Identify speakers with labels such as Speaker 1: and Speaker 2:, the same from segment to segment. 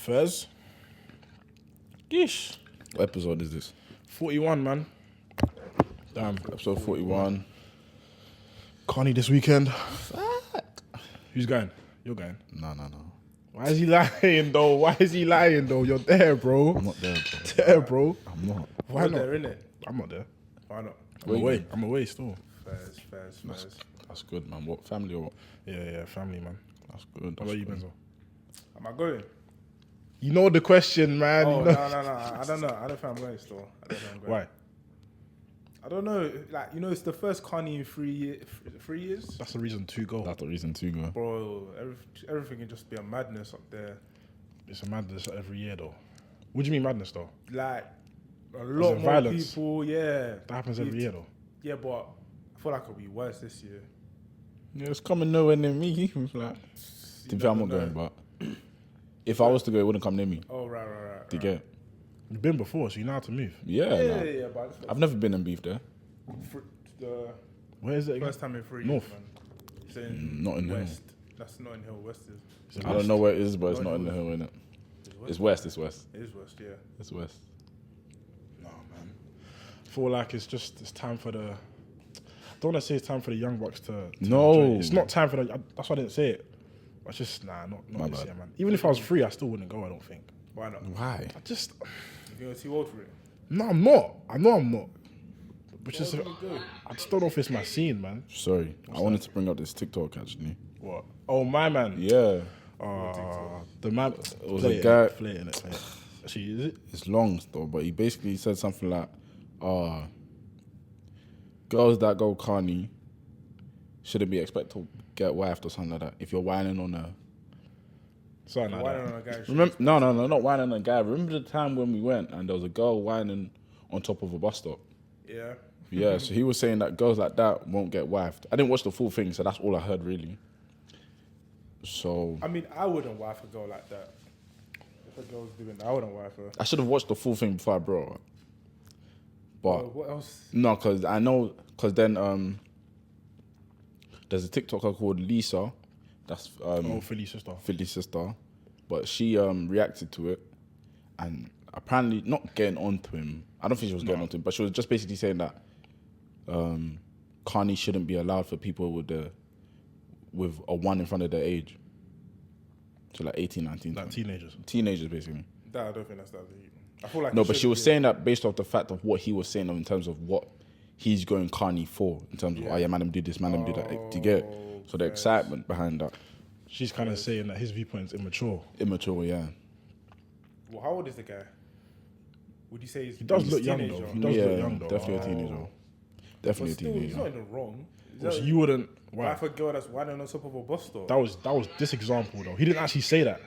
Speaker 1: Fez. Geesh.
Speaker 2: What episode is this?
Speaker 1: 41, man. Damn.
Speaker 2: Episode 41.
Speaker 1: Carney this weekend. Who's going? You're going.
Speaker 2: No.
Speaker 1: Why is he lying, though? You're there, bro.
Speaker 2: I'm not there, bro.
Speaker 1: There, bro.
Speaker 2: I'm not.
Speaker 1: Why
Speaker 3: You're
Speaker 1: not?
Speaker 3: there, innit?
Speaker 1: I'm not there.
Speaker 3: Why not?
Speaker 1: I'm away. I'm away still.
Speaker 3: Fairs.
Speaker 2: That's good, man. What, family or what?
Speaker 1: Yeah, family, man.
Speaker 2: That's good.
Speaker 1: How about you, Benzo?
Speaker 3: Am I going?
Speaker 1: You know the question, man.
Speaker 3: Oh,
Speaker 1: You know-
Speaker 3: no. I don't know. I don't think I'm going still. I don't think I'm going.
Speaker 1: Why?
Speaker 3: I don't know. Like, it's the first Carney in 3 years.
Speaker 1: That's the reason to go.
Speaker 2: That's the reason to go.
Speaker 3: Bro, everything can just be a madness up there.
Speaker 1: It's a madness every year, though. What do you mean madness, though?
Speaker 3: Like, a lot
Speaker 1: it
Speaker 3: more
Speaker 1: violence?
Speaker 3: people, yeah.
Speaker 1: That happens every year, though.
Speaker 3: Yeah, but I feel like it'll be worse this year.
Speaker 2: Yeah, it's coming nowhere near me. Like, to be fair, I'm not going, but if I was to go, it wouldn't come near me.
Speaker 3: Oh, right.
Speaker 2: Do you get it?
Speaker 1: You've been before, so you know how to move.
Speaker 2: Yeah, nah.
Speaker 3: Yeah, but
Speaker 2: I've never been in beef there.
Speaker 3: the
Speaker 1: Where is it again?
Speaker 3: first time in 3 years,
Speaker 1: North.
Speaker 3: man. It's in
Speaker 2: Notting Hill.
Speaker 3: West. That's Notting Hill. West is.
Speaker 2: I don't know where it is, but it's not in the hill, innit?
Speaker 3: It's
Speaker 2: It's west. It's west.
Speaker 3: It is West, yeah.
Speaker 2: It's west.
Speaker 1: No, man. I feel like it's time for the. I don't want to say it's time for the young bucks to
Speaker 2: No.
Speaker 1: enjoy it. It's not time for the. That's why I didn't say it. It's just not
Speaker 2: My
Speaker 1: this
Speaker 2: bad.
Speaker 1: year, man. Even if I was free, I still wouldn't go. I don't think.
Speaker 3: Why not?
Speaker 2: Why?
Speaker 1: I just.
Speaker 3: You gonna see World for it?
Speaker 1: No, I'm not. I know I'm not. But just,
Speaker 3: Why would you go?
Speaker 1: I just don't know if it's my scene, man.
Speaker 2: Sorry, I wanted to bring up this TikTok actually.
Speaker 1: What? Oh, my man.
Speaker 2: Yeah,
Speaker 1: The man.
Speaker 2: It was
Speaker 1: play
Speaker 2: a guy-
Speaker 1: Play it, innit? Play it. Actually, is it?
Speaker 2: it's long though, but he basically said something like, girls that go carny shouldn't be expected to get wifed or something like that. If you're whining on a
Speaker 1: Something like
Speaker 3: Why
Speaker 1: that.
Speaker 3: don't a guy?
Speaker 2: remember, no, not whining on a guy. Remember the time when we went and there was a girl whining on top of a bus stop?
Speaker 3: Yeah.
Speaker 2: Yeah, so he was saying that girls like that won't get wifed. I didn't watch the full thing, so that's all I heard really. So
Speaker 3: I mean, I wouldn't wife a girl like that. If a girl's doing that, I wouldn't wife her.
Speaker 2: I should have watched the full thing before I brought it. But
Speaker 3: What else?
Speaker 2: no, because then there's a TikToker called Lisa, that's
Speaker 1: Oh, Philly's sister.
Speaker 2: Philly's sister, but she reacted to it and apparently not getting onto him. I don't think she was getting onto him, but she was just basically saying that carny shouldn't be allowed for people with a 1 in front of their age. So like 18, 19.
Speaker 1: Like teenagers.
Speaker 2: Teenagers basically.
Speaker 3: That I don't think that's that deep. I feel like
Speaker 2: No,
Speaker 3: it
Speaker 2: but she
Speaker 3: should
Speaker 2: was
Speaker 3: be-
Speaker 2: saying that based off the fact of what he was saying in terms of what he's going carny for, in terms of, oh yeah, madam do this, madam do that. Do you get it? So the
Speaker 3: yes.
Speaker 2: excitement behind that.
Speaker 1: She's kind of saying that his viewpoint's immature.
Speaker 2: Immature, yeah.
Speaker 3: Well, how old is the guy? Would you say he's
Speaker 1: He does
Speaker 3: he's
Speaker 1: look young,
Speaker 3: teenager?
Speaker 1: though. He does look young, though.
Speaker 2: Definitely a teenager.
Speaker 3: But
Speaker 2: Definitely
Speaker 3: still,
Speaker 2: a
Speaker 3: he's
Speaker 2: teenager.
Speaker 3: not in the wrong.
Speaker 1: So you wouldn't. Why?
Speaker 3: Wife a girl that's whining on top of a bus stop.
Speaker 1: That was this example though. He didn't actually say that.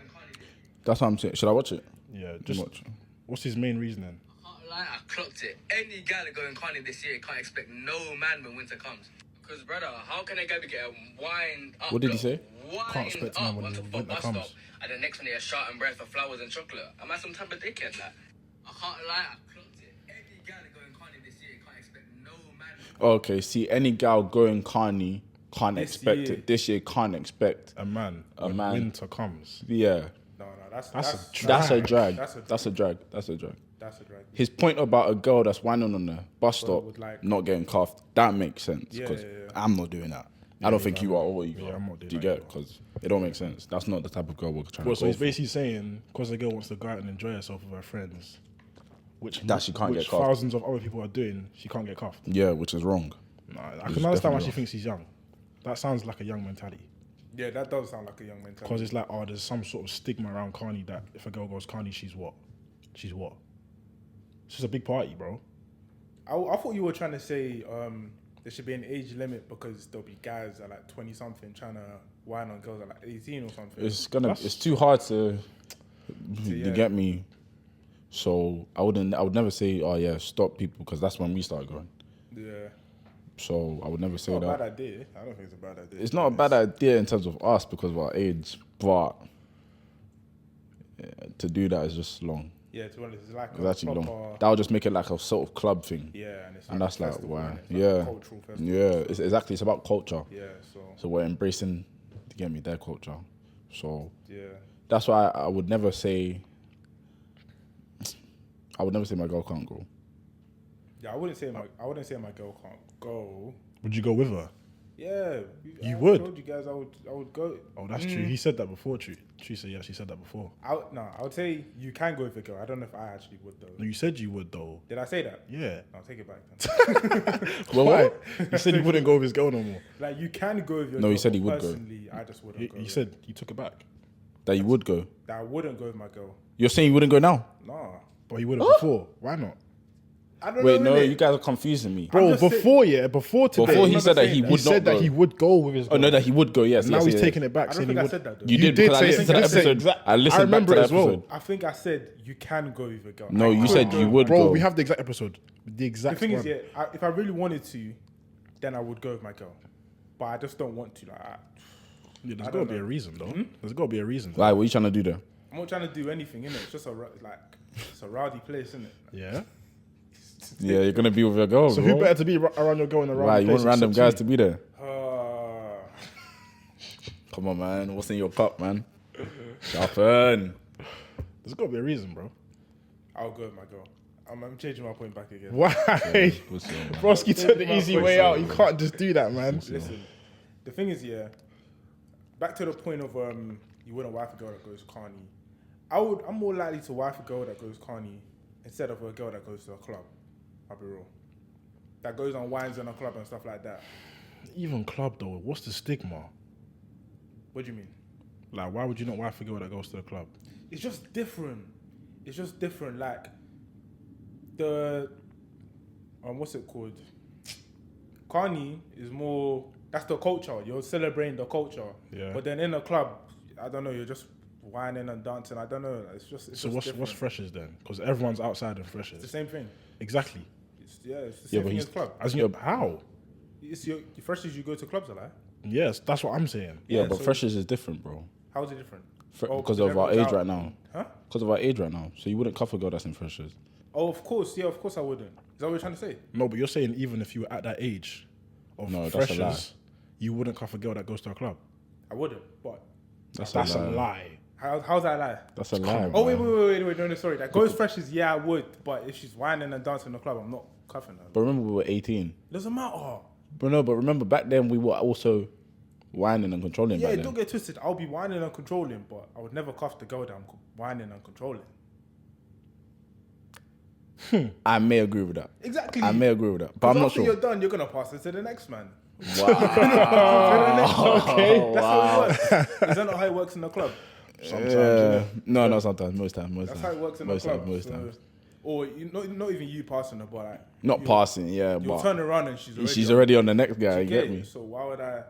Speaker 2: That's what I'm saying. Should I watch it?
Speaker 1: Yeah. Just
Speaker 2: Watch.
Speaker 1: what's his main reasoning?
Speaker 4: Can't lie, I clocked it. Any gal that going carny this year can't expect no man when winter comes. Because, brother, how can a guy be getting wind up?
Speaker 2: What did he
Speaker 4: look,
Speaker 2: say?
Speaker 4: Wind
Speaker 1: Can't expect
Speaker 4: up
Speaker 1: man when
Speaker 4: on top
Speaker 1: the
Speaker 4: of a
Speaker 1: winter
Speaker 4: bus
Speaker 1: comes.
Speaker 4: stop, and the next one they're shouting breath for flowers and chocolate. Am I some type of dickhead? Like, I can't lie, I clocked it. Any gal that going carny this year can't expect no man.
Speaker 2: Okay, see, any gal going carny can't
Speaker 3: This
Speaker 2: expect
Speaker 3: year.
Speaker 2: it. This year can't expect.
Speaker 1: A man.
Speaker 2: A
Speaker 1: when
Speaker 2: man.
Speaker 1: winter comes.
Speaker 2: Yeah.
Speaker 3: No, that's
Speaker 1: That's a
Speaker 2: That's a drag.
Speaker 3: That's a
Speaker 2: That's a drag. That's a drag.
Speaker 3: That's a drag.
Speaker 2: His point about a girl that's whining on the bus stop,
Speaker 3: would like-
Speaker 2: not getting cuffed, that makes sense.
Speaker 3: Yeah,
Speaker 2: Because
Speaker 3: yeah, yeah.
Speaker 2: I'm not doing that. I don't think you are, or you
Speaker 1: Yeah,
Speaker 2: are.
Speaker 1: I'm not doing
Speaker 2: Do you
Speaker 1: that
Speaker 2: get it? Because it don't make sense. That's not the type of girl we're trying
Speaker 1: Well,
Speaker 2: to
Speaker 1: so
Speaker 2: go
Speaker 1: he's
Speaker 2: for.
Speaker 1: basically saying because the girl wants to go out and enjoy herself with her friends, which
Speaker 2: That she can't
Speaker 1: which
Speaker 2: get cuffed.
Speaker 1: thousands of other people are doing, she can't get cuffed.
Speaker 2: Yeah, which is wrong.
Speaker 1: Nah, I
Speaker 2: Which
Speaker 1: can
Speaker 2: is
Speaker 1: understand why
Speaker 2: definitely
Speaker 1: she
Speaker 2: wrong.
Speaker 1: thinks he's young. That sounds like a young mentality.
Speaker 3: Yeah, that does sound like a young mentality.
Speaker 1: Because it's like, oh, there's some sort of stigma around carny that if a girl goes carny, she's what? She's what? It's just a big party, bro.
Speaker 3: I thought you were trying to say there should be an age limit because there'll be guys at like 20 something trying to whine on girls at like 18 or something.
Speaker 2: It's too hard to
Speaker 3: yeah.
Speaker 2: you get me. So I would never say, oh yeah, stop people, because that's when we start going.
Speaker 3: Yeah.
Speaker 2: So I would never say
Speaker 3: Not a
Speaker 2: that.
Speaker 3: bad idea. I don't think it's a bad idea.
Speaker 2: It's not a bad idea in terms of us because of our age, but to do that is just long.
Speaker 3: Yeah, to be honest, it's like
Speaker 2: It's actually
Speaker 3: proper,
Speaker 2: long. That would just make it like a sort of club thing.
Speaker 3: Yeah, and it's
Speaker 2: And
Speaker 3: like
Speaker 2: that's
Speaker 3: a
Speaker 2: like,
Speaker 3: festival,
Speaker 2: why?
Speaker 3: innit? It's like
Speaker 2: Yeah.
Speaker 3: a cultural festival.
Speaker 2: Yeah, it's about culture.
Speaker 3: Yeah, so
Speaker 2: So we're embracing, to get me, their culture. So
Speaker 3: yeah.
Speaker 2: that's why I would never say I would never say my girl can't go.
Speaker 3: Yeah, I wouldn't say my girl can't go.
Speaker 1: Would you go with her?
Speaker 3: Yeah,
Speaker 1: You
Speaker 3: I
Speaker 1: would?
Speaker 3: told you guys I would go.
Speaker 1: Oh, that's true. He said that before. True. Said yeah. She said that before.
Speaker 3: I would say you can go with a girl. I don't know if I actually would though.
Speaker 1: No, you said you would though.
Speaker 3: Did I say that?
Speaker 1: Yeah.
Speaker 3: I'll take it back then.
Speaker 1: Well, why? You said you wouldn't go with his girl no more.
Speaker 3: Like you can go with your
Speaker 2: No,
Speaker 3: girl.
Speaker 2: he said he
Speaker 3: but
Speaker 2: would go.
Speaker 3: personally, I just wouldn't go.
Speaker 1: You
Speaker 3: with
Speaker 1: said you took it back,
Speaker 2: That you would go.
Speaker 3: that I wouldn't go with my girl.
Speaker 2: You're saying you wouldn't go now?
Speaker 3: Nah.
Speaker 1: but you wouldn't before. Why not?
Speaker 3: I don't
Speaker 2: Wait,
Speaker 3: know.
Speaker 2: no,
Speaker 3: innit?
Speaker 2: you guys are confusing me.
Speaker 1: Bro,
Speaker 3: just saying-
Speaker 1: before today,
Speaker 2: Before he
Speaker 3: I'm
Speaker 2: said
Speaker 3: not
Speaker 2: that he
Speaker 3: saying
Speaker 2: would
Speaker 1: he
Speaker 2: not
Speaker 1: said
Speaker 2: go.
Speaker 1: that he would go with his girl.
Speaker 2: Oh no, that he would go. Yes.
Speaker 1: Now
Speaker 2: yes,
Speaker 1: he's
Speaker 2: yes.
Speaker 1: taking it back.
Speaker 3: I don't
Speaker 1: saying
Speaker 3: think
Speaker 1: he
Speaker 3: I
Speaker 1: would.
Speaker 3: said that though.
Speaker 2: You
Speaker 1: You
Speaker 2: did
Speaker 1: did
Speaker 2: because I
Speaker 1: say it.
Speaker 2: listened to the
Speaker 1: You said
Speaker 2: episode.
Speaker 1: exact-
Speaker 2: I listened
Speaker 1: I remember
Speaker 2: back
Speaker 1: it
Speaker 2: to
Speaker 1: as
Speaker 2: the
Speaker 1: well.
Speaker 2: episode.
Speaker 3: I think I said you can go with a girl.
Speaker 2: No,
Speaker 3: I
Speaker 2: you
Speaker 3: could
Speaker 2: said
Speaker 3: go.
Speaker 2: you would
Speaker 1: Bro,
Speaker 2: go.
Speaker 1: we have the exact episode. The exact
Speaker 3: The thing
Speaker 1: one.
Speaker 3: is, yeah, if I really wanted to, then I would go with my girl. But I just don't want to. Like,
Speaker 1: Yeah, there's
Speaker 3: I
Speaker 1: got to
Speaker 3: don't
Speaker 1: be a
Speaker 3: know.
Speaker 1: reason though. There's got to be a reason.
Speaker 2: Like, what are you trying to do there?
Speaker 3: I'm not trying to do anything, innit? It's just it's a rowdy place, innit?
Speaker 1: Yeah.
Speaker 2: Yeah, you're gonna be with your girl.
Speaker 1: So
Speaker 2: bro.
Speaker 1: who better to be around your girl in a
Speaker 2: Why
Speaker 1: random
Speaker 2: you
Speaker 1: place
Speaker 2: want random
Speaker 1: except
Speaker 2: guys
Speaker 1: you?
Speaker 2: to be there?
Speaker 3: Uh,
Speaker 2: Come on, man. What's in your cup, man? Sharpen.
Speaker 1: There's got to be a reason, bro.
Speaker 3: I'll go with my girl. I'm changing my point back again.
Speaker 1: Why? Broski took the easy way out. You can't just do that, man.
Speaker 3: Listen, the thing is, yeah, back to the point of you wouldn't wife a girl that goes carny. I'm more likely to wife a girl that goes carny instead of a girl that goes to a club. I'll be real. That goes on wines in a club and stuff like that.
Speaker 1: Even club though, what's the stigma?
Speaker 3: What do you mean?
Speaker 1: Like, why would you not wife a girl that goes to the club?
Speaker 3: It's just different. It's just different. Like the what's it called? Carney is more. That's the culture. You're celebrating the culture.
Speaker 1: Yeah.
Speaker 3: But then in a club, I don't know. You're just whining and dancing. I don't know. It's just. It's
Speaker 1: So
Speaker 3: just
Speaker 1: what's
Speaker 3: different.
Speaker 1: freshers then? Because everyone's outside of
Speaker 3: It's
Speaker 1: freshers.
Speaker 3: the same thing.
Speaker 1: Exactly.
Speaker 3: It's the
Speaker 2: Yeah,
Speaker 3: same
Speaker 2: but
Speaker 3: thing
Speaker 2: he's-
Speaker 3: as club.
Speaker 1: As you how?
Speaker 3: It's your freshers. You go to clubs a lot.
Speaker 1: Yes, that's what I'm saying.
Speaker 2: Yeah,
Speaker 3: Yeah,
Speaker 2: but
Speaker 3: so-
Speaker 2: freshers is different, bro.
Speaker 3: How is it different?
Speaker 2: Because of our
Speaker 3: everyone's
Speaker 2: age
Speaker 3: out.
Speaker 2: right now.
Speaker 3: Huh?
Speaker 2: Because of our age right now. So you wouldn't cuff a girl that's in freshers.
Speaker 3: Oh, of course. Yeah, of course I wouldn't. Is that what you're trying to say?
Speaker 1: No, but you're saying even if you were at that age of
Speaker 2: No, that's a lie.
Speaker 1: freshers, you wouldn't cuff a girl that goes to a club.
Speaker 3: I wouldn't. But
Speaker 2: That's
Speaker 1: That's a lie.
Speaker 3: how's that a lie?
Speaker 2: That's a lie.
Speaker 3: Oh,
Speaker 2: man.
Speaker 3: wait, no, sorry. That goes freshers, yeah, I would. But if she's whining and dancing in the club, I'm not cuffing her.
Speaker 2: But remember, we were 18.
Speaker 3: Doesn't matter.
Speaker 2: But no, but remember, back then we were also whining and controlling
Speaker 3: Yeah,
Speaker 2: back then.
Speaker 3: don't get twisted. I'll be whining and controlling, but I would never cuff the girl that I'm whining and controlling.
Speaker 2: I may agree with that.
Speaker 3: Exactly.
Speaker 2: I may agree with that. But I'm not
Speaker 3: after
Speaker 2: sure.
Speaker 3: you're done, you're going to pass it to the next man.
Speaker 2: Wow.
Speaker 3: Okay. That's how it works. Is that not how it works in the club?
Speaker 1: Sometimes,
Speaker 2: Yeah.
Speaker 1: innit?
Speaker 2: No, no, sometimes. Most times. Most
Speaker 3: That's
Speaker 2: times.
Speaker 3: how it works in
Speaker 2: most
Speaker 3: the club.
Speaker 2: Times, most
Speaker 3: So-
Speaker 2: times.
Speaker 3: Or not even you passing her, but like
Speaker 2: Not passing, yeah,
Speaker 3: you'll
Speaker 2: but
Speaker 3: turn around and she's
Speaker 2: already on the next guy. You
Speaker 3: You
Speaker 2: get me?
Speaker 3: So why would I?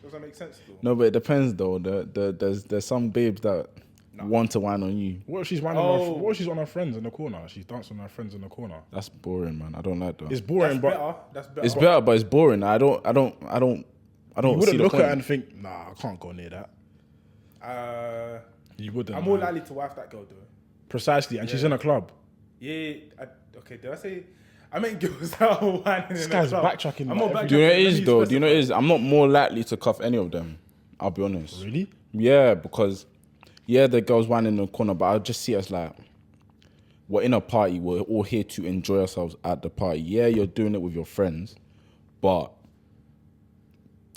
Speaker 3: Doesn't make sense though.
Speaker 2: No, but it depends though. There's some babes that want to whine on you.
Speaker 1: What if she's whining
Speaker 3: Oh.
Speaker 1: what if she's on her friends in the corner? She's dancing on her friends in the corner.
Speaker 2: That's boring, man. I don't like that.
Speaker 1: It's boring,
Speaker 3: That's
Speaker 1: but
Speaker 3: better. That's better.
Speaker 2: It's better, but it's boring. I don't
Speaker 1: you
Speaker 2: see
Speaker 1: wouldn't
Speaker 2: the
Speaker 1: look
Speaker 2: point.
Speaker 1: at her and think, nah, I can't go near that. You wouldn't.
Speaker 3: I'm more
Speaker 1: man.
Speaker 3: likely to wife that girl though.
Speaker 1: Precisely, and she's in a club.
Speaker 3: Yeah. Okay. Did I say? I meant girls that are whining
Speaker 1: This
Speaker 3: in
Speaker 1: guy's
Speaker 3: the club.
Speaker 1: backtracking
Speaker 3: I'm
Speaker 1: like
Speaker 3: not
Speaker 1: every-
Speaker 3: backtracking.
Speaker 2: Do you know what it
Speaker 3: Let
Speaker 2: is
Speaker 3: me
Speaker 2: though? Do you know what it
Speaker 3: specify.
Speaker 2: is? I'm not more likely to cuff any of them. I'll be honest.
Speaker 1: Really?
Speaker 2: Yeah, because the girls whining in the corner, but I just see it as like we're in a party. We're all here to enjoy ourselves at the party. Yeah, you're doing it with your friends, but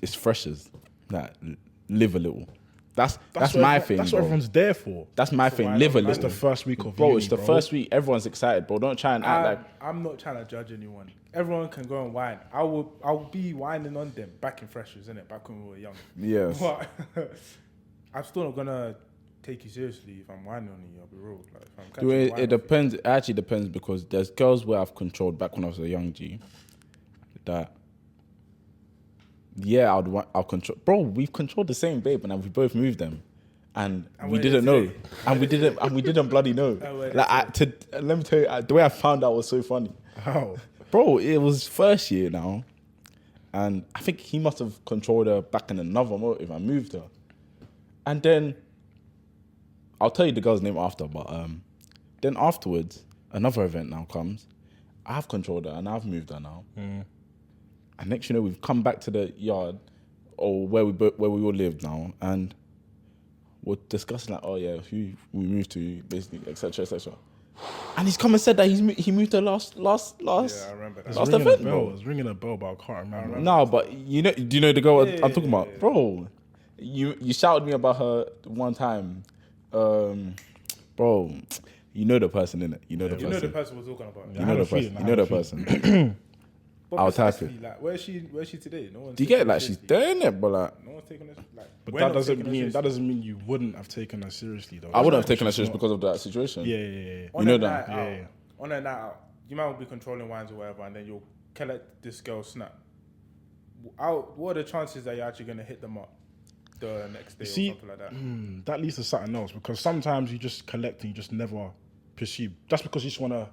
Speaker 2: it's freshers. Like live a little. That's
Speaker 1: what
Speaker 2: my
Speaker 1: everyone-
Speaker 2: thing.
Speaker 1: That's
Speaker 2: bro.
Speaker 1: what everyone's there for.
Speaker 2: That's my thing. Live a
Speaker 3: That's
Speaker 1: That's
Speaker 2: little.
Speaker 1: the first week of
Speaker 2: Bro,
Speaker 1: uni,
Speaker 2: it's the first week. Everyone's excited, bro. Don't try and act like.
Speaker 3: I'm not trying to judge anyone. Everyone can go and whine. I will be whining on them back in freshers, innit? Back when we were young.
Speaker 2: Yes.
Speaker 3: But I'm still not gonna take you seriously if I'm whining on you. I'll be real. Like, if I'm catching you
Speaker 2: It
Speaker 3: whining
Speaker 2: depends. It actually depends because there's girls where I've controlled back when I was a young G. That. Yeah, I'll control. Bro, we've controlled the same babe, and we both moved them, and we
Speaker 3: we're
Speaker 2: didn't
Speaker 3: there
Speaker 2: know,
Speaker 3: today.
Speaker 2: and we didn't bloody know.
Speaker 3: we're there
Speaker 2: Like, let me tell you, the way I found out was so funny.
Speaker 1: How?
Speaker 2: Bro, it was first year now, and I think he must have controlled her back in another motive and moved her, and then I'll tell you the girl's name after, but then afterwards another event now comes. I've controlled her and I've moved her now, and next you know we've come back to the yard or where we all lived now, and we're discussing like, oh yeah, who we moved to, basically, etc., etc. And he's come and said that he moved to last
Speaker 3: Yeah, I remember that.
Speaker 1: It's
Speaker 2: last
Speaker 1: ringing
Speaker 2: event,
Speaker 1: a bell.
Speaker 2: bro.
Speaker 1: It's ringing a bell, but I can't remember.
Speaker 2: No, but you know, do you know the girl
Speaker 3: Yeah,
Speaker 2: I'm talking
Speaker 3: yeah,
Speaker 2: about,
Speaker 3: yeah.
Speaker 2: bro? You shouted me about her one time, bro. You know the person, innit? You know the
Speaker 3: You know the
Speaker 2: person.
Speaker 3: person we're talking about.
Speaker 1: Yeah.
Speaker 2: You
Speaker 1: I
Speaker 2: know
Speaker 1: had
Speaker 2: the
Speaker 1: a feeling,
Speaker 2: person.
Speaker 1: I
Speaker 2: You know
Speaker 1: had
Speaker 2: the
Speaker 1: a
Speaker 2: person.
Speaker 3: But
Speaker 2: I'll type
Speaker 3: precisely, like, where's she today? No one's
Speaker 2: Do you get it?
Speaker 3: taking her
Speaker 2: Like she's
Speaker 3: seriously.
Speaker 2: there, innit? But like,
Speaker 3: No one's taking us. Like,
Speaker 1: But
Speaker 3: we're
Speaker 1: that
Speaker 3: not
Speaker 1: doesn't
Speaker 3: taking her
Speaker 1: mean
Speaker 3: seriously.
Speaker 1: you wouldn't have taken her seriously though.
Speaker 2: I wouldn't have
Speaker 1: It's
Speaker 2: taken her
Speaker 1: just
Speaker 2: serious
Speaker 1: not-
Speaker 2: because of that situation.
Speaker 1: Yeah.
Speaker 3: On
Speaker 2: You know
Speaker 3: a
Speaker 2: that.
Speaker 3: night
Speaker 1: Yeah,
Speaker 3: out,
Speaker 1: yeah.
Speaker 3: on a night out, you might be controlling wines or whatever, and then you'll collect this girl's snap. What are the chances that you're actually gonna hit them up the next day
Speaker 1: See,
Speaker 3: or something like that?
Speaker 1: That leads to something else because sometimes you just collect and you just never pursue. That's because you just wanna.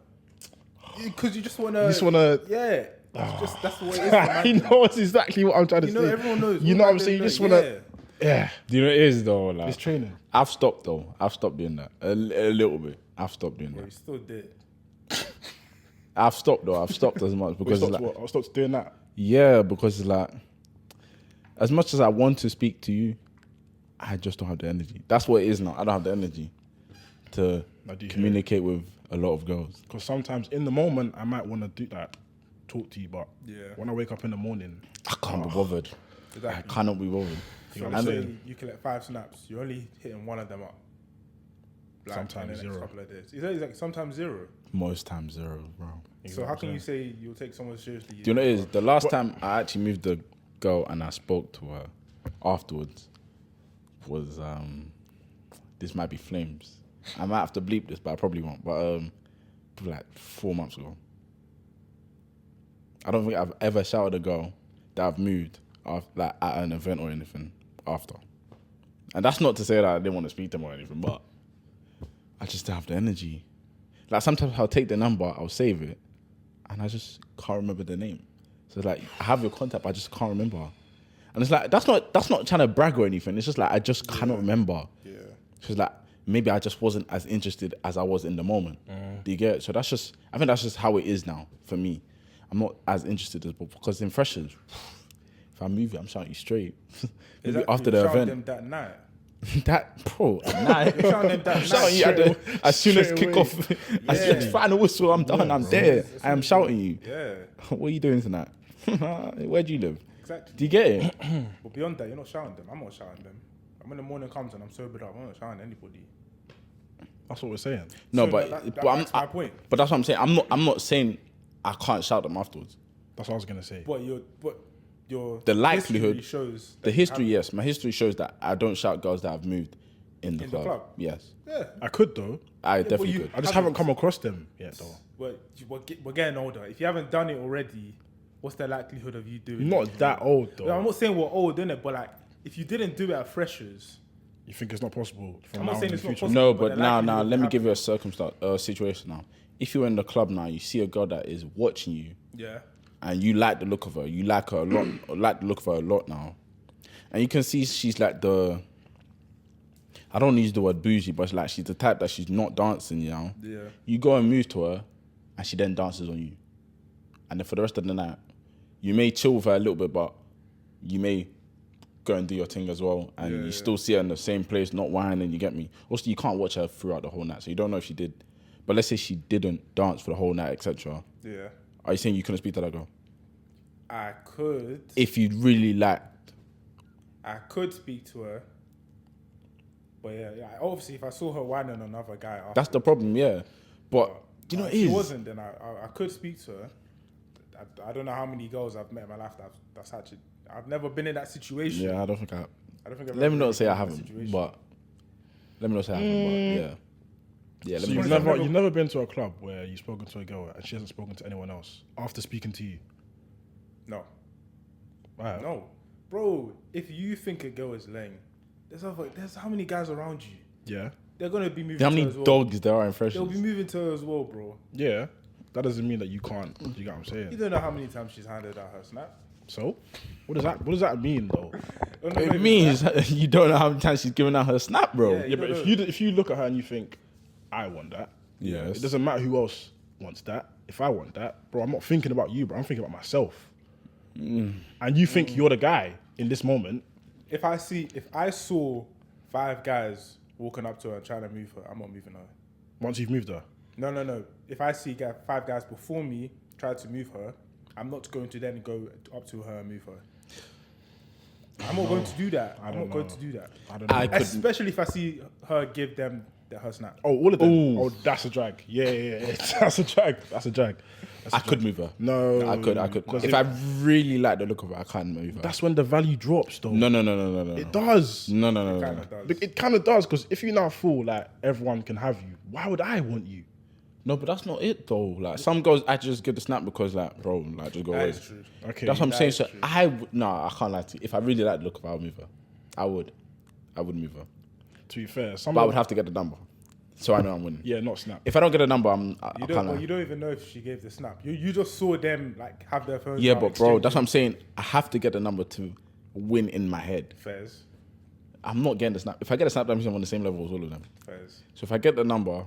Speaker 3: Because you just wanna.
Speaker 1: You just wanna.
Speaker 3: Yeah. That's the way it is. For
Speaker 1: He
Speaker 3: man.
Speaker 1: knows exactly what I'm trying to
Speaker 3: You
Speaker 1: say.
Speaker 3: know, everyone knows.
Speaker 1: You
Speaker 3: All
Speaker 1: know what I'm
Speaker 3: man
Speaker 1: saying? You
Speaker 3: knows,
Speaker 1: just wanna.
Speaker 3: yeah.
Speaker 1: Yeah.
Speaker 2: Do you know what it is though? Like,
Speaker 1: It's training.
Speaker 2: I've stopped though. I've stopped doing that a little bit. I've stopped doing
Speaker 3: Bro,
Speaker 2: that.
Speaker 3: you still did.
Speaker 2: I've stopped though. I've stopped as much because it's like,
Speaker 1: I stopped doing that.
Speaker 2: yeah, because it's like, as much as I want to speak to you, I just don't have the energy. That's what it is now. I don't have the energy to
Speaker 1: I do hear
Speaker 2: communicate with a lot of girls.
Speaker 1: Because sometimes in the moment I might want to do that, talk to you, but
Speaker 3: Yeah.
Speaker 1: when I wake up in the morning,
Speaker 2: I can't be bothered. I
Speaker 3: Exactly.
Speaker 2: cannot be bothered.
Speaker 3: So
Speaker 1: know what
Speaker 3: let's
Speaker 1: I'm
Speaker 3: say
Speaker 1: saying?
Speaker 3: you collect 5 snaps, you're only hitting one of them up. Like,
Speaker 1: Sometimes
Speaker 3: in the next
Speaker 1: zero.
Speaker 3: couple of days. It's like sometimes 0.
Speaker 2: Most times 0, bro.
Speaker 3: So how can you say you'll take someone seriously?
Speaker 2: Do you know what it is? The last time I actually moved the girl and I spoke to her afterwards was this might be flames. I might have to bleep this, but I probably won't. But like 4 months ago. I don't think I've ever shouted a girl that I've moved like at an event or anything after. And that's not to say that I didn't want to speak to them or anything, but I just don't have the energy. Like sometimes I'll take the number, I'll save it, and I just can't remember the name. So it's like I have your contact, but I just can't remember. And it's like that's not trying to brag or anything. It's just like I just cannot remember.
Speaker 3: Yeah.
Speaker 2: So it's like maybe I just wasn't as interested as I was in the moment. Do you get it? So I think that's just how it is now for me. I'm not as interested as because in freshers, if I move you, I'm shouting you straight. Maybe
Speaker 3: Exactly,
Speaker 2: after the
Speaker 3: you're shouting
Speaker 2: event.
Speaker 3: them that night.
Speaker 2: That bro, nah,
Speaker 3: You're shouting them that
Speaker 2: I'm
Speaker 3: night.
Speaker 2: shouting you at as soon as
Speaker 1: Straight
Speaker 2: kick
Speaker 1: away.
Speaker 2: off, as soon as
Speaker 3: Yeah.
Speaker 2: final whistle, I'm done. I'm there. I am shouting you.
Speaker 3: Yeah,
Speaker 2: What are you doing tonight? Where do you live?
Speaker 3: exactly.
Speaker 2: Do you get it?
Speaker 3: But beyond that, you're not shouting them. I'm not shouting them. And when the morning comes and I'm sobered up, I'm not shouting anybody.
Speaker 1: that's what we're saying.
Speaker 2: No,
Speaker 3: So
Speaker 2: but
Speaker 3: that
Speaker 2: but
Speaker 3: backs my point.
Speaker 2: But that's what I'm saying. I'm not saying I can't shout them afterwards.
Speaker 1: That's what I was gonna say.
Speaker 3: But your
Speaker 2: The likelihood-
Speaker 3: history shows
Speaker 2: The
Speaker 3: that you
Speaker 2: history,
Speaker 3: have-
Speaker 2: yes, my history shows that I don't shout girls that have moved in the
Speaker 3: In the
Speaker 2: club.
Speaker 3: club?
Speaker 2: Yes,
Speaker 3: Yeah,
Speaker 1: I could though.
Speaker 2: I
Speaker 3: but
Speaker 2: definitely
Speaker 3: you-
Speaker 2: could.
Speaker 1: I just haven't come across them yet though.
Speaker 3: but we're getting older. If you haven't done it already, what's the likelihood of you doing
Speaker 1: Not
Speaker 3: it?
Speaker 1: that old though.
Speaker 3: No, I'm not saying we're old, innit? But like, if you didn't do it at freshers,
Speaker 1: You think it's not possible from
Speaker 3: I'm
Speaker 1: now
Speaker 3: not
Speaker 1: on
Speaker 3: saying
Speaker 1: in
Speaker 3: it's
Speaker 1: the
Speaker 3: not
Speaker 1: future?
Speaker 3: possible.
Speaker 2: No,
Speaker 3: but
Speaker 2: but
Speaker 3: the
Speaker 2: now,
Speaker 3: likelihood
Speaker 2: let me
Speaker 3: of
Speaker 2: give you a
Speaker 3: happening.
Speaker 2: circumstance, situation now. If you're in the club now, you see a girl that is watching you,
Speaker 3: yeah,
Speaker 2: and you like the look of her, you like her a lot, or like the look of her a lot now, and you can see she's like I don't use the word bougie, but it's like she's the type that she's not dancing, you know.
Speaker 3: yeah,
Speaker 2: You go and move to her, and she then dances on you, and then for the rest of the night, you may chill with her a little bit, but you may go and do your thing as well, and
Speaker 3: Yeah,
Speaker 2: you
Speaker 3: yeah.
Speaker 2: still see her in the same place, not whining. You get me? Also, you can't watch her throughout the whole night, so you don't know if she did. But let's say she didn't dance for the whole night, etc.
Speaker 3: yeah.
Speaker 2: Are you saying you couldn't speak to that girl
Speaker 3: I could,
Speaker 2: if you really liked?
Speaker 3: I could speak to her. But yeah, obviously, if I saw her whining on another guy,
Speaker 2: That's the problem, yeah. But do you know what
Speaker 3: if
Speaker 2: it
Speaker 3: she
Speaker 2: is?
Speaker 3: wasn't, then I could speak to her. I don't know how many girls I've met in my life that's actually. I've never been in that situation.
Speaker 2: Yeah, I don't think I.
Speaker 3: I don't think I've
Speaker 2: Let me
Speaker 3: ever
Speaker 2: not say
Speaker 3: been
Speaker 2: I
Speaker 3: in that
Speaker 2: haven't,
Speaker 3: situation.
Speaker 2: but let me not say I haven't, but yeah, yeah. Let
Speaker 1: So
Speaker 2: me
Speaker 1: you've
Speaker 2: not say.
Speaker 1: never you've never been to a club where you've spoken to a girl and she hasn't spoken to anyone else after speaking to you.
Speaker 3: No.
Speaker 1: Right.
Speaker 3: No, bro. If you think a girl is lame, there's how many guys around you?
Speaker 1: Yeah.
Speaker 3: They're gonna be moving.
Speaker 2: How
Speaker 3: to
Speaker 2: many
Speaker 3: her as well.
Speaker 2: dogs there are in Freshers?
Speaker 3: They'll be moving to her as well, bro.
Speaker 1: Yeah. That doesn't mean that you can't. You get what I'm
Speaker 3: You
Speaker 1: saying?
Speaker 3: don't know how many times she's handed out her snap.
Speaker 1: So, what does that mean though?
Speaker 3: Oh, no,
Speaker 2: It
Speaker 3: maybe
Speaker 2: means
Speaker 3: that.
Speaker 2: you don't know how many times she's given out her snap, bro.
Speaker 3: Yeah,
Speaker 1: Yeah, but if you look at her and you think, I want that.
Speaker 2: Yes.
Speaker 1: It doesn't matter who else wants that. If I want that, bro, I'm not thinking about you, bro. I'm thinking about myself. And you think you're the guy in this moment.
Speaker 3: If I saw 5 guys walking up to her and trying to move her, I'm not moving her.
Speaker 1: Once you've moved her,
Speaker 3: No. If I see 5 guys before me try to move her, I'm not going to then go up to her and move her. I'm not going to do that. I'm not going to do that.
Speaker 1: I don't know.
Speaker 2: I could.
Speaker 3: Especially if I see her give them her snap.
Speaker 1: Oh, all of them.
Speaker 2: Ooh.
Speaker 1: Oh, that's a drag. Yeah. That's a drag. That's a drag.
Speaker 2: I could move her.
Speaker 1: No,
Speaker 2: I could.
Speaker 1: because
Speaker 2: If I really like the look of her, I can move her.
Speaker 1: that's when the value drops, though.
Speaker 2: No.
Speaker 1: It does.
Speaker 2: No.
Speaker 3: Kind of does.
Speaker 1: It kind of does, because if you now feel like everyone can have you, why would I want you?
Speaker 2: No, but that's not it though. Like some girls actually just get the snap because like, bro, like just go
Speaker 3: That
Speaker 2: away.
Speaker 3: is true.
Speaker 1: Okay.
Speaker 2: That's what I'm
Speaker 3: That
Speaker 2: saying.
Speaker 3: is
Speaker 2: So
Speaker 3: true.
Speaker 2: I can't lie to you. If I really like the look of her, I would move her. I would move her.
Speaker 1: To be fair, some
Speaker 2: But I would have to get the number. So I know I'm winning.
Speaker 1: Yeah, not snap.
Speaker 2: If I don't get a number, I
Speaker 3: You
Speaker 2: can't
Speaker 3: don't,
Speaker 2: lie.
Speaker 3: but you don't even know if she gave the snap. You just saw them like have their phones.
Speaker 2: Yeah,
Speaker 3: out,
Speaker 2: but bro,
Speaker 3: exchanging
Speaker 2: that's what I'm saying. I have to get the number to win in my head.
Speaker 3: Fairs.
Speaker 2: I'm not getting the snap. If I get a snap, that means I'm on the same level as all of them.
Speaker 3: Fairs.
Speaker 2: So if I get the number,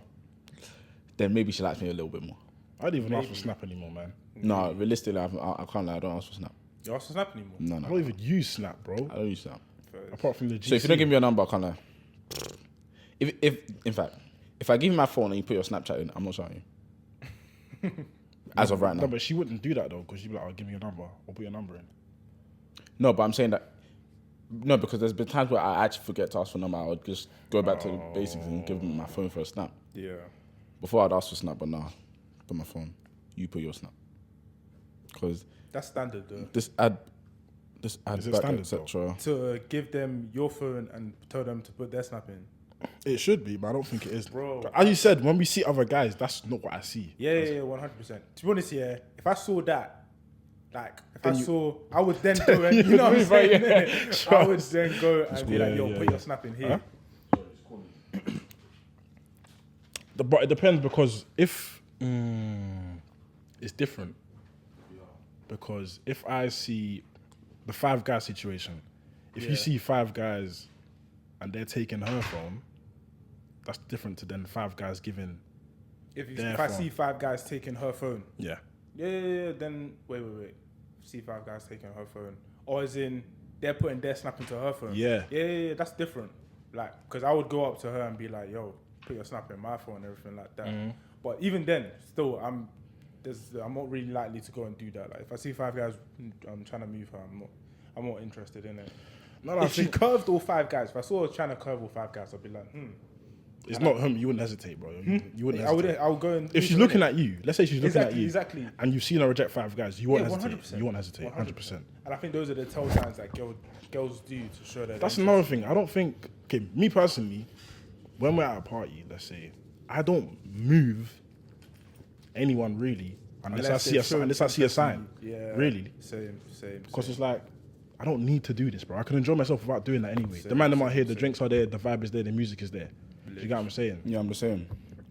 Speaker 2: then maybe she likes me a little bit more.
Speaker 1: I don't even ask for snap anymore, man.
Speaker 2: No, realistically, I can't lie. I don't ask for snap.
Speaker 3: You also snap anymore.
Speaker 2: No.
Speaker 1: I don't even use snap, bro.
Speaker 2: I don't use snap.
Speaker 3: Fairs.
Speaker 1: Apart from the GC.
Speaker 2: So if you don't give me your number, I can't lie. If in fact, if I give you my phone and you put your Snapchat in, I'm not shouting you. As of right now.
Speaker 1: No, but she wouldn't do that, though, because she'd be like, "I'll give me your number. Or put your number in."
Speaker 2: No, but I'm saying that. No, because there's been times where I actually forget to ask for a number. I would just go back to the basics and give them my phone for a snap.
Speaker 3: Yeah.
Speaker 2: Before I'd ask for snap, but nah, put my phone. You put your snap. Because
Speaker 3: That's standard though.
Speaker 2: this ad
Speaker 1: Is it
Speaker 2: back,
Speaker 1: standard,
Speaker 2: etc.
Speaker 3: To give them your phone and tell them to put their snap in.
Speaker 1: It should be, but I don't think it is.
Speaker 3: Bro.
Speaker 1: But as you said, when we see other guys, that's not what I see.
Speaker 3: Yeah, 100%. To be honest, yeah, if I saw that, like, I would then go and, you know what I'm
Speaker 1: move, right?
Speaker 3: saying?
Speaker 1: Yeah.
Speaker 3: I would then go and be like,
Speaker 1: Yeah,
Speaker 3: yo,
Speaker 1: yeah,
Speaker 3: put
Speaker 1: yeah.
Speaker 3: your snap in here.
Speaker 1: But it depends, because if it's different. Because if I see the 5 guy situation, if
Speaker 3: Yeah.
Speaker 1: you see 5 guys and they're taking her phone, that's different to then 5 guys giving.
Speaker 3: If I
Speaker 1: Therefore.
Speaker 3: see 5 guys taking her phone,
Speaker 1: Yeah.
Speaker 3: yeah, then wait. See 5 guys taking her phone. Or as in, they're putting their snap into her phone.
Speaker 1: Yeah.
Speaker 3: Yeah, that's different. Like, because I would go up to her and be like, yo, put your snap in my phone and everything like that.
Speaker 1: Mm-hmm.
Speaker 3: But even then, still, I'm not really likely to go and do that. Like, if I see 5 guys, I'm trying to move her, I'm not interested in it.
Speaker 1: No, I
Speaker 3: If she
Speaker 1: think
Speaker 3: curved all 5 guys, if I saw her trying to curve all 5 guys, I'd be like,
Speaker 1: it's not him. You wouldn't hesitate, bro. You wouldn't hesitate.
Speaker 3: I would go and.
Speaker 1: If she's looking at you, let's say she's looking at you,
Speaker 3: Exactly.
Speaker 1: and you've seen her reject 5 guys, you won't
Speaker 3: Yeah,
Speaker 1: hesitate.
Speaker 3: 100%.
Speaker 1: You won't hesitate, 100%.
Speaker 3: And I think those are the tell signs that girls do to show that.
Speaker 1: That's
Speaker 3: they're
Speaker 1: another thing. I don't think. Okay, me personally, when we're at a party, let's say, I don't move anyone really unless I see a sign.
Speaker 3: Yeah.
Speaker 1: Really,
Speaker 3: Same.
Speaker 1: because it's like I don't need to do this, bro. I can enjoy myself without doing that anyway. The man in my head, the drinks are there, the vibe is there, the music is there. Do you get what I'm saying?
Speaker 2: Yeah, I'm the same.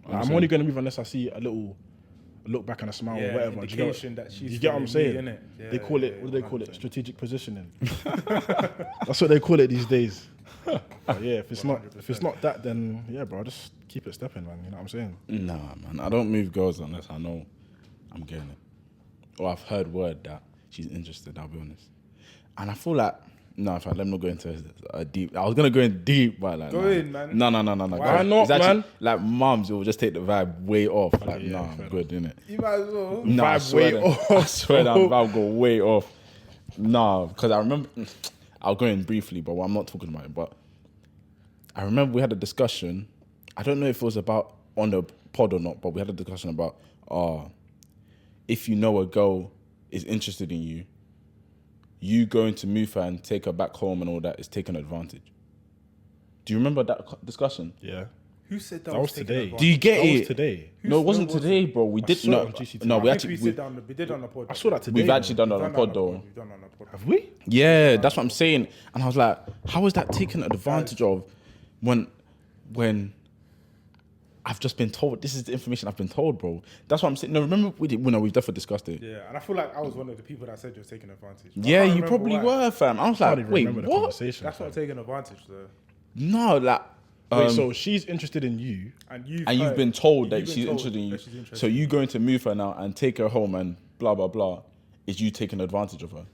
Speaker 1: Like, I'm only going to move unless I see a look back and a smile or whatever. Do you get
Speaker 3: indication that she's
Speaker 1: you get what I'm
Speaker 3: feeling
Speaker 1: saying?
Speaker 3: me, innit? Yeah,
Speaker 1: They call it,
Speaker 3: yeah,
Speaker 1: what do they call it?
Speaker 3: 100%.
Speaker 1: Strategic positioning. That's what they call it these days. But yeah, if it's not that, then yeah, bro, just keep it stepping, man. You know what I'm saying?
Speaker 2: Nah, man. I don't move girls unless I know I'm getting it. Or I've heard word that she's interested, I'll be honest. And I feel like, no, in fact, let me not go into a deep. I was going to go in deep, but like,
Speaker 3: Go
Speaker 2: nah.
Speaker 3: in, man.
Speaker 2: No.
Speaker 3: Why
Speaker 1: not,
Speaker 2: It's actually,
Speaker 1: man?
Speaker 2: Like, mums, it will just take the vibe way off. Like,
Speaker 1: yeah,
Speaker 2: nah,
Speaker 1: fair
Speaker 2: I'm good, innit?
Speaker 3: You might as well.
Speaker 2: No, I
Speaker 1: Vibe
Speaker 2: swear
Speaker 1: way
Speaker 2: that, I
Speaker 1: off.
Speaker 2: swear that vibe go way off. Nah, because I remember, I'll go in briefly, but I'm not talking about it. But I remember we had a discussion. I don't know if it was about on the pod or not, but we had a discussion about, if you know a girl is interested in you, you going to move her and take her back home and all that is taking advantage. Do you remember that discussion?
Speaker 1: Yeah.
Speaker 3: Who said that?
Speaker 1: That was
Speaker 3: taking
Speaker 1: today.
Speaker 3: advantage?
Speaker 2: Do you get
Speaker 1: That
Speaker 2: it?
Speaker 1: was today.
Speaker 2: No, it wasn't
Speaker 3: no, was
Speaker 2: today, bro. We did
Speaker 1: saw
Speaker 2: no,
Speaker 1: it on GCT.
Speaker 2: no. We
Speaker 3: I
Speaker 2: actually
Speaker 3: think we did on the pod.
Speaker 1: I saw that today.
Speaker 2: we've actually done that on
Speaker 3: We've
Speaker 2: the
Speaker 3: done
Speaker 2: pod
Speaker 3: that on
Speaker 2: though.
Speaker 3: We've done that on the pod.
Speaker 1: Have we?
Speaker 2: Yeah, that's what I'm saying. And I was like, how is that taken advantage of when I've just been told, this is the information I've been told, bro. That's what I'm saying. No, remember we've definitely discussed it.
Speaker 3: Yeah, and I feel like I was one of the people that said you're taking advantage. I
Speaker 2: Yeah,
Speaker 3: can't
Speaker 2: you
Speaker 3: remember
Speaker 2: probably
Speaker 3: why.
Speaker 2: were, fam. I was
Speaker 1: I
Speaker 2: like,
Speaker 1: can't even
Speaker 2: wait,
Speaker 1: remember the
Speaker 2: what?
Speaker 1: conversation.
Speaker 3: That's not taking advantage, though.
Speaker 2: No, like,
Speaker 1: Wait, so she's interested in you.
Speaker 3: And you've
Speaker 2: and you've
Speaker 3: heard-
Speaker 2: been told that
Speaker 3: you've been
Speaker 2: she's
Speaker 3: told
Speaker 2: interested in you.
Speaker 3: that she's interested
Speaker 2: So you going to move her now and take her home and blah, blah, blah, is you taking advantage of her?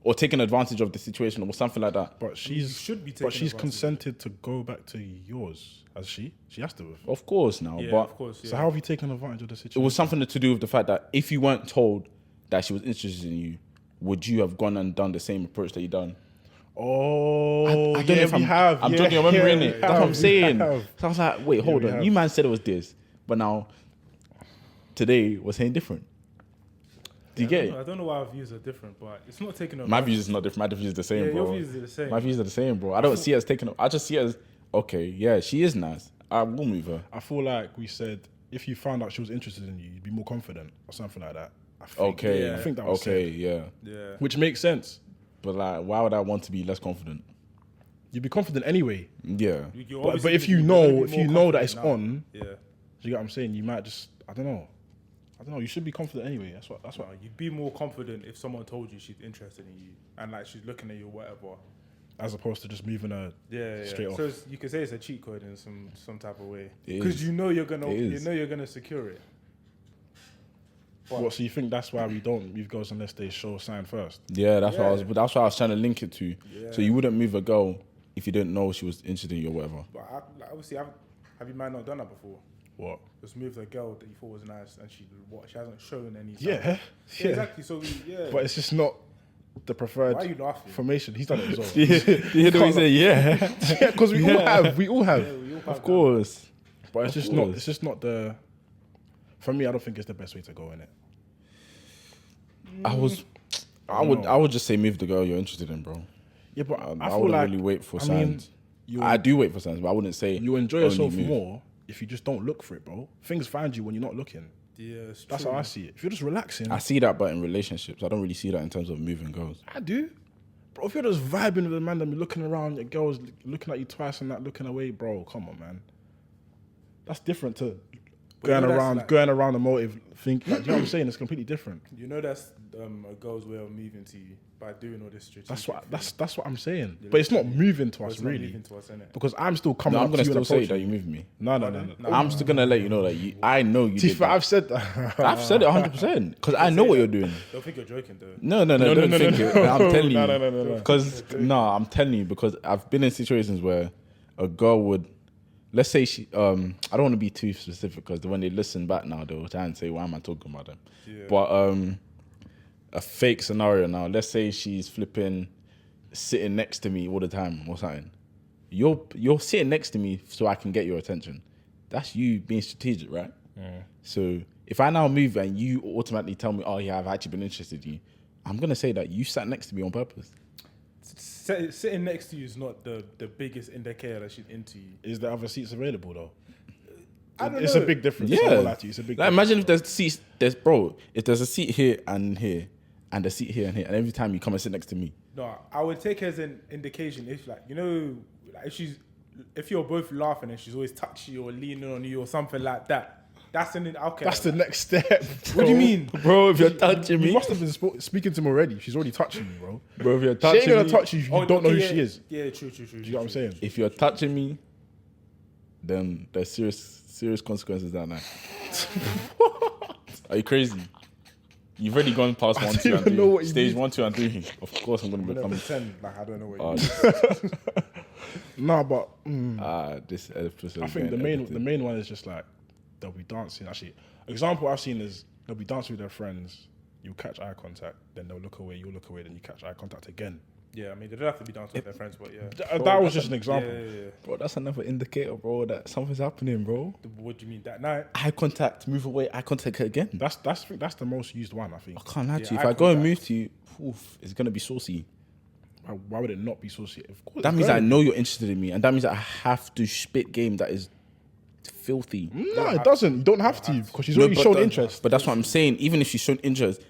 Speaker 2: or taking advantage of the situation or something like that.
Speaker 1: But she's
Speaker 3: should be
Speaker 1: But
Speaker 3: taking
Speaker 1: she's
Speaker 3: advantage.
Speaker 1: consented to go back to yours, has she? She has to have.
Speaker 2: Of course, now,
Speaker 3: Yeah,
Speaker 2: but
Speaker 3: of course. Yeah.
Speaker 1: So how have you taken advantage of the
Speaker 2: it
Speaker 1: situation?
Speaker 2: was something to do with the fact that if you weren't told that she was interested in you, would you have gone and done the same approach that you done?
Speaker 1: Oh,
Speaker 2: I don't know if
Speaker 1: we have.
Speaker 2: I'm
Speaker 1: yeah,
Speaker 2: jogging your memory
Speaker 1: yeah,
Speaker 2: in
Speaker 1: we
Speaker 2: it. That's
Speaker 1: have,
Speaker 2: what I'm
Speaker 1: we
Speaker 2: saying.
Speaker 1: have.
Speaker 2: So I was like, wait, hold
Speaker 1: we
Speaker 2: on.
Speaker 1: have.
Speaker 2: You man said it was this, but now today we're saying different. Do you get
Speaker 3: I
Speaker 2: it?
Speaker 3: don't know why our views are different, but it's not taking
Speaker 2: My views is not different. My views is the same,
Speaker 3: Yeah,
Speaker 2: bro.
Speaker 3: your views are the same.
Speaker 2: My views are the same, bro. I don't see it as taking. I just see it as okay. Yeah, she is nice. I will move her.
Speaker 1: I feel like we said if you found out she was interested in you, you'd be more confident or something like that. I think,
Speaker 2: Okay.
Speaker 1: I think that was
Speaker 2: okay.
Speaker 1: said.
Speaker 2: Yeah.
Speaker 3: Yeah.
Speaker 1: Which makes sense.
Speaker 2: But like, why would I want to be less confident?
Speaker 1: You'd be confident anyway.
Speaker 2: Yeah.
Speaker 3: You're
Speaker 1: But
Speaker 3: obviously
Speaker 1: if you
Speaker 3: gonna be
Speaker 1: know,
Speaker 3: more
Speaker 1: if you know that
Speaker 3: confident
Speaker 1: it's
Speaker 3: now.
Speaker 1: on,
Speaker 3: Yeah.
Speaker 1: do you get what I'm saying? You might just, I don't know. You should be confident anyway. That's what.
Speaker 3: No, you'd be more confident if someone told you she's interested in you and like she's looking at you or whatever.
Speaker 1: As opposed to just moving her
Speaker 3: Yeah, yeah.
Speaker 1: straight off.
Speaker 3: So you could say it's a cheat code in some type of way
Speaker 2: It
Speaker 3: because
Speaker 2: is.
Speaker 3: you know you're
Speaker 2: It
Speaker 3: gonna
Speaker 2: is.
Speaker 3: secure it.
Speaker 1: What? So you think that's why we don't move girls unless they show a sign first?
Speaker 2: Yeah, that's
Speaker 3: Yeah.
Speaker 2: what I was trying to link it to.
Speaker 3: Yeah.
Speaker 2: So you wouldn't move a girl if you didn't know she was interested in you or whatever.
Speaker 3: But obviously, have you might not done that before?
Speaker 1: What?
Speaker 3: Just moved a girl that you thought was nice and she hasn't shown any.
Speaker 1: Yeah,
Speaker 3: sign.
Speaker 1: yeah.
Speaker 3: Exactly. So yeah.
Speaker 1: But it's just not the preferred
Speaker 3: Why are you laughing?
Speaker 1: formation. He's done it as well.
Speaker 2: You hear the way he said, yeah.
Speaker 1: Yeah, because we all have. We all have.
Speaker 3: Yeah, we all have
Speaker 2: Of
Speaker 3: that.
Speaker 2: course.
Speaker 1: But it's
Speaker 2: Of
Speaker 1: just not.
Speaker 2: course.
Speaker 1: It's just not the. For me, I don't think it's the best way to go in it.
Speaker 2: I would just say move the girl you're interested in, bro.
Speaker 1: Yeah, but
Speaker 2: I
Speaker 1: I feel
Speaker 2: wouldn't
Speaker 1: like
Speaker 2: really wait for
Speaker 1: I mean,
Speaker 2: signs.
Speaker 1: you
Speaker 2: I do wait for signs, but I wouldn't say
Speaker 1: you enjoy
Speaker 2: only
Speaker 1: yourself
Speaker 2: move.
Speaker 1: more if you just don't look for it, bro. Things find you when you're not looking.
Speaker 3: Yeah, it's
Speaker 1: That's
Speaker 3: true.
Speaker 1: how I see it. If you're just relaxing,
Speaker 2: I see that, but in relationships, I don't really see that in terms of moving girls.
Speaker 1: I do. Bro, if you're just vibing with a man and be looking around, your girl's looking at you twice and not looking away, bro, come on, man. That's different to going
Speaker 3: you know that's
Speaker 1: around,
Speaker 3: like-
Speaker 1: going around the motive. Think, like, do you know what I'm saying? It's completely different.
Speaker 3: You know that's a girl's way of moving to you by doing all this strategic.
Speaker 1: That's what I'm saying. But it's not moving to
Speaker 3: But
Speaker 1: us
Speaker 3: it's not
Speaker 1: really,
Speaker 3: moving to us, innit?
Speaker 1: because I'm still coming
Speaker 2: No, I'm
Speaker 1: up
Speaker 2: gonna
Speaker 1: to you and
Speaker 2: still say
Speaker 1: approaching
Speaker 2: that you moved me.
Speaker 1: No.
Speaker 2: I'm still gonna let you know that I know you did. that.
Speaker 1: I've said that.
Speaker 2: I've said it 100% because I know what you're doing.
Speaker 3: Don't think you're joking though.
Speaker 2: No, don't think it. I'm telling you.
Speaker 1: No.
Speaker 2: Because I'm telling you because I've been in situations where a girl would, let's say she, I don't want to be too specific because when they listen back now, they'll try and say, why am I talking about them?
Speaker 3: Yeah.
Speaker 2: But a fake scenario now, let's say she's flipping sitting next to me all the time or something. You're sitting next to me so I can get your attention. That's you being strategic, right? So if I now move and you automatically tell me, oh yeah, I've actually been interested in you, I'm gonna say that you sat next to me on purpose.
Speaker 3: Sitting next to you is not the biggest indicator that she's into you.
Speaker 1: Is there other seats available though?
Speaker 3: I don't
Speaker 1: It's
Speaker 3: know.
Speaker 1: a big difference.
Speaker 2: Yeah.
Speaker 1: I won't lie to you. It's a big
Speaker 2: Like
Speaker 1: difference.
Speaker 2: imagine if there's seats, if there's a seat here and here, and a seat here and here, and every time you come and sit next to me,
Speaker 3: No, I would take it as an indication if like if you're both laughing and she's always touchy or leaning on you or something like that. That's okay.
Speaker 1: That's the next step.
Speaker 3: What do you mean?
Speaker 2: bro, if you're touching
Speaker 1: You
Speaker 2: me,
Speaker 1: must have been speaking to him already. She's already touching you, bro.
Speaker 2: bro, if you're
Speaker 1: She
Speaker 2: touching
Speaker 1: ain't gonna
Speaker 2: me,
Speaker 1: touch you if you don't know who she is.
Speaker 3: Yeah, true.
Speaker 1: Do you get what I'm saying?
Speaker 2: if you're touching me, then there's serious consequences that night. Are you crazy? You've already gone past 1, 2, and
Speaker 1: even know what
Speaker 2: 3.
Speaker 1: you
Speaker 2: Stage
Speaker 1: mean.
Speaker 2: 1, 2, and 3. Of course, I'm gonna
Speaker 3: I'm gonna
Speaker 2: become.
Speaker 3: pretend like I don't know what
Speaker 2: Oh,
Speaker 3: you mean.
Speaker 1: No, but
Speaker 2: this episode.
Speaker 1: I think the main one is just like they'll be dancing. Actually, example I've seen is they'll be dancing with their friends. You catch eye contact, then they'll look away. You look away, then you catch eye contact again.
Speaker 3: Yeah, I mean they don't have to be dancing with their friends, but yeah.
Speaker 1: That was just an example.
Speaker 3: Yeah.
Speaker 2: Bro, that's another indicator, bro, that something's happening, bro.
Speaker 3: What do you mean that night?
Speaker 2: Eye contact, move away, eye contact again.
Speaker 1: That's the most used one, I think.
Speaker 2: I can't lie to you.
Speaker 3: Yeah,
Speaker 2: If I go and
Speaker 3: eye
Speaker 2: move to you, it's gonna be saucy.
Speaker 1: Why would it not be associated? Of course,
Speaker 2: That
Speaker 1: it's
Speaker 2: means I
Speaker 1: going-
Speaker 2: know you're interested in me, and that means that I have to spit game that is filthy.
Speaker 1: No, it doesn't. You don't have to because she's
Speaker 2: No,
Speaker 1: already
Speaker 2: but
Speaker 1: shown
Speaker 2: that-
Speaker 1: interest.
Speaker 2: But that's what I'm saying. Even if she's shown interest,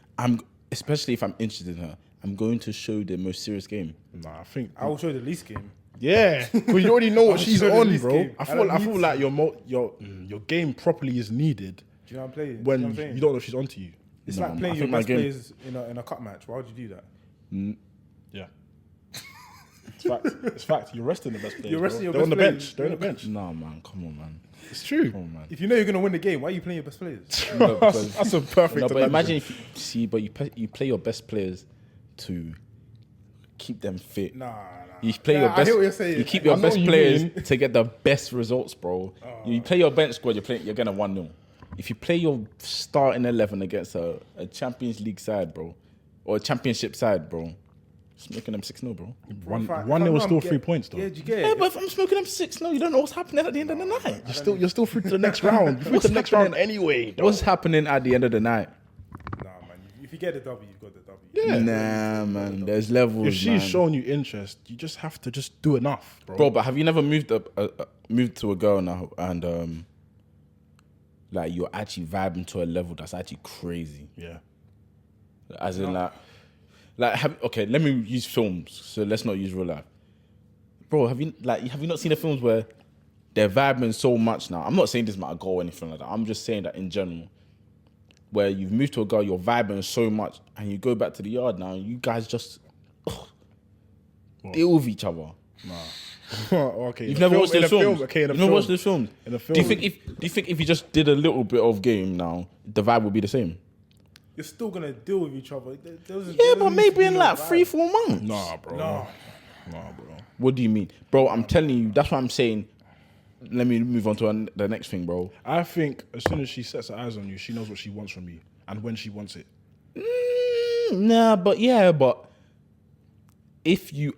Speaker 2: especially if I'm interested in her, I'm going to show the most serious game.
Speaker 1: Nah, I think.
Speaker 3: I will show the least game.
Speaker 1: Yeah, because you already know what
Speaker 3: I'm
Speaker 1: she's
Speaker 3: sure
Speaker 1: on,
Speaker 3: this
Speaker 1: bro.
Speaker 3: game,
Speaker 1: I
Speaker 3: I
Speaker 1: feel
Speaker 3: don't
Speaker 1: I
Speaker 3: need
Speaker 1: feel
Speaker 3: to.
Speaker 1: like your game properly is needed
Speaker 3: Do you know what I'm playing? Do you know
Speaker 1: when
Speaker 3: what I'm saying?
Speaker 1: you don't know if she's onto you.
Speaker 3: It's
Speaker 2: No,
Speaker 3: like
Speaker 2: I
Speaker 3: playing your
Speaker 2: think my
Speaker 3: best
Speaker 2: game-
Speaker 3: players in a cup match. Why would you do that?
Speaker 1: Yeah. It's fact. It's fact. You're resting the best players.
Speaker 3: You're resting
Speaker 1: bro.
Speaker 3: your
Speaker 1: They're on the
Speaker 3: best
Speaker 1: bench.
Speaker 3: players.
Speaker 1: They're on the bench.
Speaker 2: No, man, come on, man.
Speaker 1: It's true.
Speaker 2: Come on, man.
Speaker 3: If you know you're gonna win the game, why are you playing your best players?
Speaker 2: No, because-
Speaker 1: That's a perfect.
Speaker 2: No, but
Speaker 1: analogy.
Speaker 2: imagine if you play your best players to keep them fit.
Speaker 3: Nah.
Speaker 2: You play
Speaker 3: Yeah,
Speaker 2: your
Speaker 3: I
Speaker 2: best.
Speaker 3: hear what you're saying.
Speaker 2: You keep
Speaker 1: I
Speaker 2: your
Speaker 1: know
Speaker 2: best
Speaker 1: what you
Speaker 2: players
Speaker 1: mean.
Speaker 2: to get the best results, bro. You play your bench squad. You're gonna 1-0. If you play your starting 11 against a Champions League side, bro, or a Championship side, bro, smoking them 6-0, bro.
Speaker 3: If I
Speaker 1: 1-0
Speaker 3: know
Speaker 1: is
Speaker 3: I'm
Speaker 1: still
Speaker 3: get-
Speaker 1: 3 points though.
Speaker 3: Yeah, do you get
Speaker 2: Yeah,
Speaker 3: it?
Speaker 2: but if I'm smoking them 6-0, you don't know what's happening at the end of the night.
Speaker 1: You're still through to the next round. You're through to the next round anyway. Dog.
Speaker 2: What's happening at the end of the night?
Speaker 3: Nah, man. If you get the W, you've got the W.
Speaker 1: Yeah.
Speaker 2: Nah, man. There's levels,
Speaker 1: If she's
Speaker 2: man.
Speaker 1: showing you interest, you just have to just do enough, bro.
Speaker 2: Bro, but have you never moved to a girl now and like you're actually vibing to a level that's actually crazy?
Speaker 1: Yeah.
Speaker 2: As in okay, let me use films. So let's not use real life. Bro, have you not seen the films where they're vibing so much now? I'm not saying this might go or anything like that. I'm just saying that in general, where you've moved to a girl, you're vibing so much, and you go back to the yard now, you guys just deal with each other.
Speaker 1: Okay.
Speaker 2: You've never watched those films.
Speaker 1: Okay, in the
Speaker 2: You've never
Speaker 1: film.
Speaker 2: watched those films.
Speaker 1: In the
Speaker 2: Do you
Speaker 1: film.
Speaker 2: think if you just did a little bit of game now, the vibe would be the same?
Speaker 3: You're still gonna deal with each other.
Speaker 2: Yeah, but maybe in like 3-4 months.
Speaker 1: Nah, bro.
Speaker 3: No.
Speaker 1: Nah, bro.
Speaker 2: What do you mean, bro? I'm telling you. That's what I'm saying. Let me move on to the next thing, bro.
Speaker 1: I think as soon as she sets her eyes on you, she knows what she wants from you and when she wants it.
Speaker 2: But if you,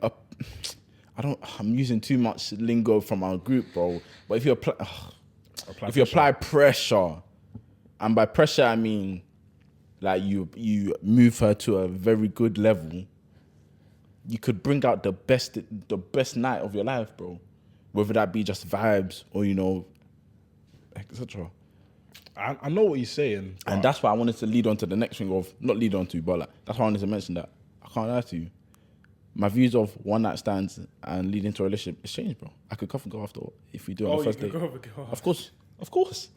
Speaker 2: I'm using too much lingo from our group, bro. But if you apply pressure, and by pressure I mean like you move her to a very good level, you could bring out the best night of your life, bro. Whether that be just vibes or etc.
Speaker 1: I know what you're saying.
Speaker 2: And that's why I wanted to lead on to the next thing of, not lead on to, but like, that's why I wanted to mention that. I can't lie to you. My views of one night stands and leading to a relationship has changed, bro. I could cuff and go after if we do it on the first date. Of course.